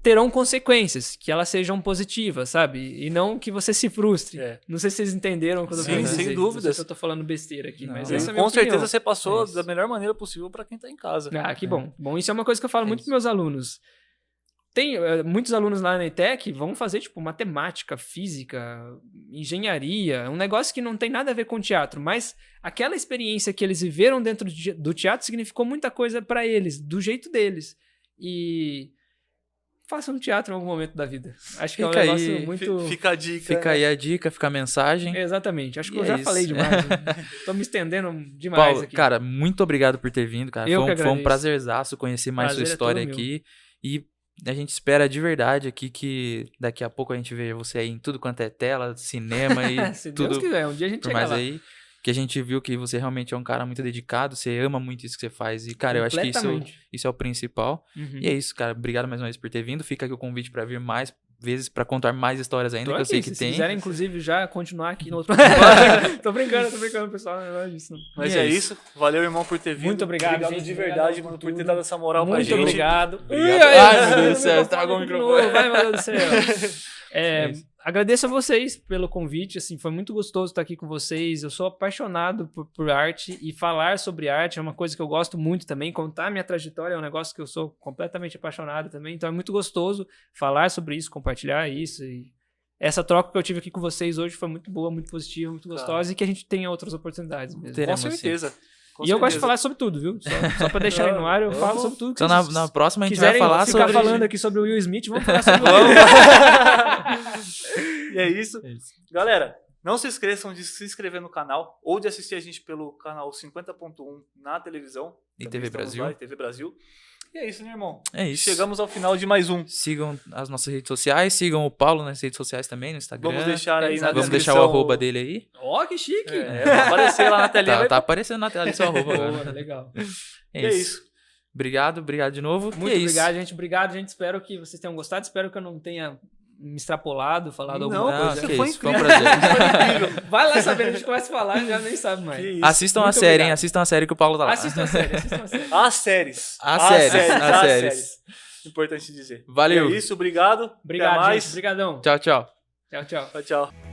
terão consequências, que elas sejam positivas, sabe? E não que você se frustre. Não sei se vocês entenderam quando eu quero dizer.
Sem dúvidas.
Não sei se eu tô falando besteira aqui, mas essa é a
Com
minha opinião.
certeza você passou da melhor maneira possível para quem tá em casa.
Ah, que bom. Bom, isso é uma coisa que eu falo muito para meus alunos. Tem muitos alunos lá na ETEC vão fazer, tipo, matemática, física, engenharia, um negócio que não tem nada a ver com teatro, mas aquela experiência que eles viveram dentro do teatro significou muita coisa para eles, do jeito deles. E façam teatro em algum momento da vida. Acho que é um negócio muito...
Fica a dica.
Fica aí a dica, fica a mensagem.
Exatamente. Acho que eu já falei demais. Tô me estendendo demais
Paulo,
aqui.
Cara, muito obrigado por ter vindo, cara. Foi um prazerzaço conhecer mais sua história aqui. E a gente espera de verdade aqui que daqui a pouco a gente veja você aí em tudo quanto é tela, cinema e
Se
tudo.
Deus quiser, um dia a gente chega lá.
Aí, que a gente viu que você realmente é um cara muito dedicado, você ama muito isso que você faz. E, cara, eu acho que isso é o principal. E é isso, cara. Obrigado mais uma vez por ter vindo. Fica aqui o convite pra vir mais vezes pra contar mais histórias ainda, que eu sei que tem.
Se quiserem, inclusive, já continuar aqui no outro... Tô brincando, pessoal. Não é isso, não.
Mas é isso. Valeu, irmão, por ter vindo.
Muito obrigado, gente.
De verdade, por ter dado essa moral pra gente.
Muito obrigado.
Ai, meu Deus do céu, estragou o microfone.
Vai, meu Deus do céu. Agradeço a vocês pelo convite, assim, foi muito gostoso estar aqui com vocês. Eu sou apaixonado por arte e falar sobre arte é uma coisa que eu gosto muito também. Contar minha trajetória é um negócio que eu sou completamente apaixonado também. Então é muito gostoso falar sobre isso, compartilhar isso. E essa troca que eu tive aqui com vocês hoje foi muito boa, muito positiva, muito gostosa e que a gente tenha outras oportunidades mesmo.
Com certeza.
Eu gosto de falar sobre tudo, viu? Só pra deixar aí no ar, eu falo sobre tudo.
Então na próxima a gente vai falar sobre...
ficar falando aqui sobre o Will Smith, vamos falar sobre
E é isso. Galera, não se esqueçam de se inscrever no canal ou de assistir a gente pelo canal 50.1 na televisão.
E TV Brasil.
Lá, TV Brasil. E é isso, né, irmão?
É isso.
Chegamos ao final de mais um.
Sigam as nossas redes sociais, sigam o Paulo nas redes sociais também, no Instagram.
Vamos deixar aí na descrição.
Vamos deixar o arroba dele aí.
Ó, que chique!
Vai aparecer lá na telinha.
Tá aparecendo na tela ali seu arroba agora.
Legal.
É isso. Obrigado de novo.
Muito obrigado, gente. Obrigado, gente. Espero que vocês tenham gostado. Espero que eu não tenha me extrapolado, falado alguma coisa.
Não, foi
um prazer.
Vai lá saber, a gente começa a falar e já nem sabe mais.
Assistam a série, hein? Assistam a série que o Paulo tá lá.
Assistam a série.
As séries.
As séries.
Importante dizer.
Valeu.
É isso, obrigado.
Obrigado, gente. Obrigadão.
Tchau.
Tchau.
Tchau.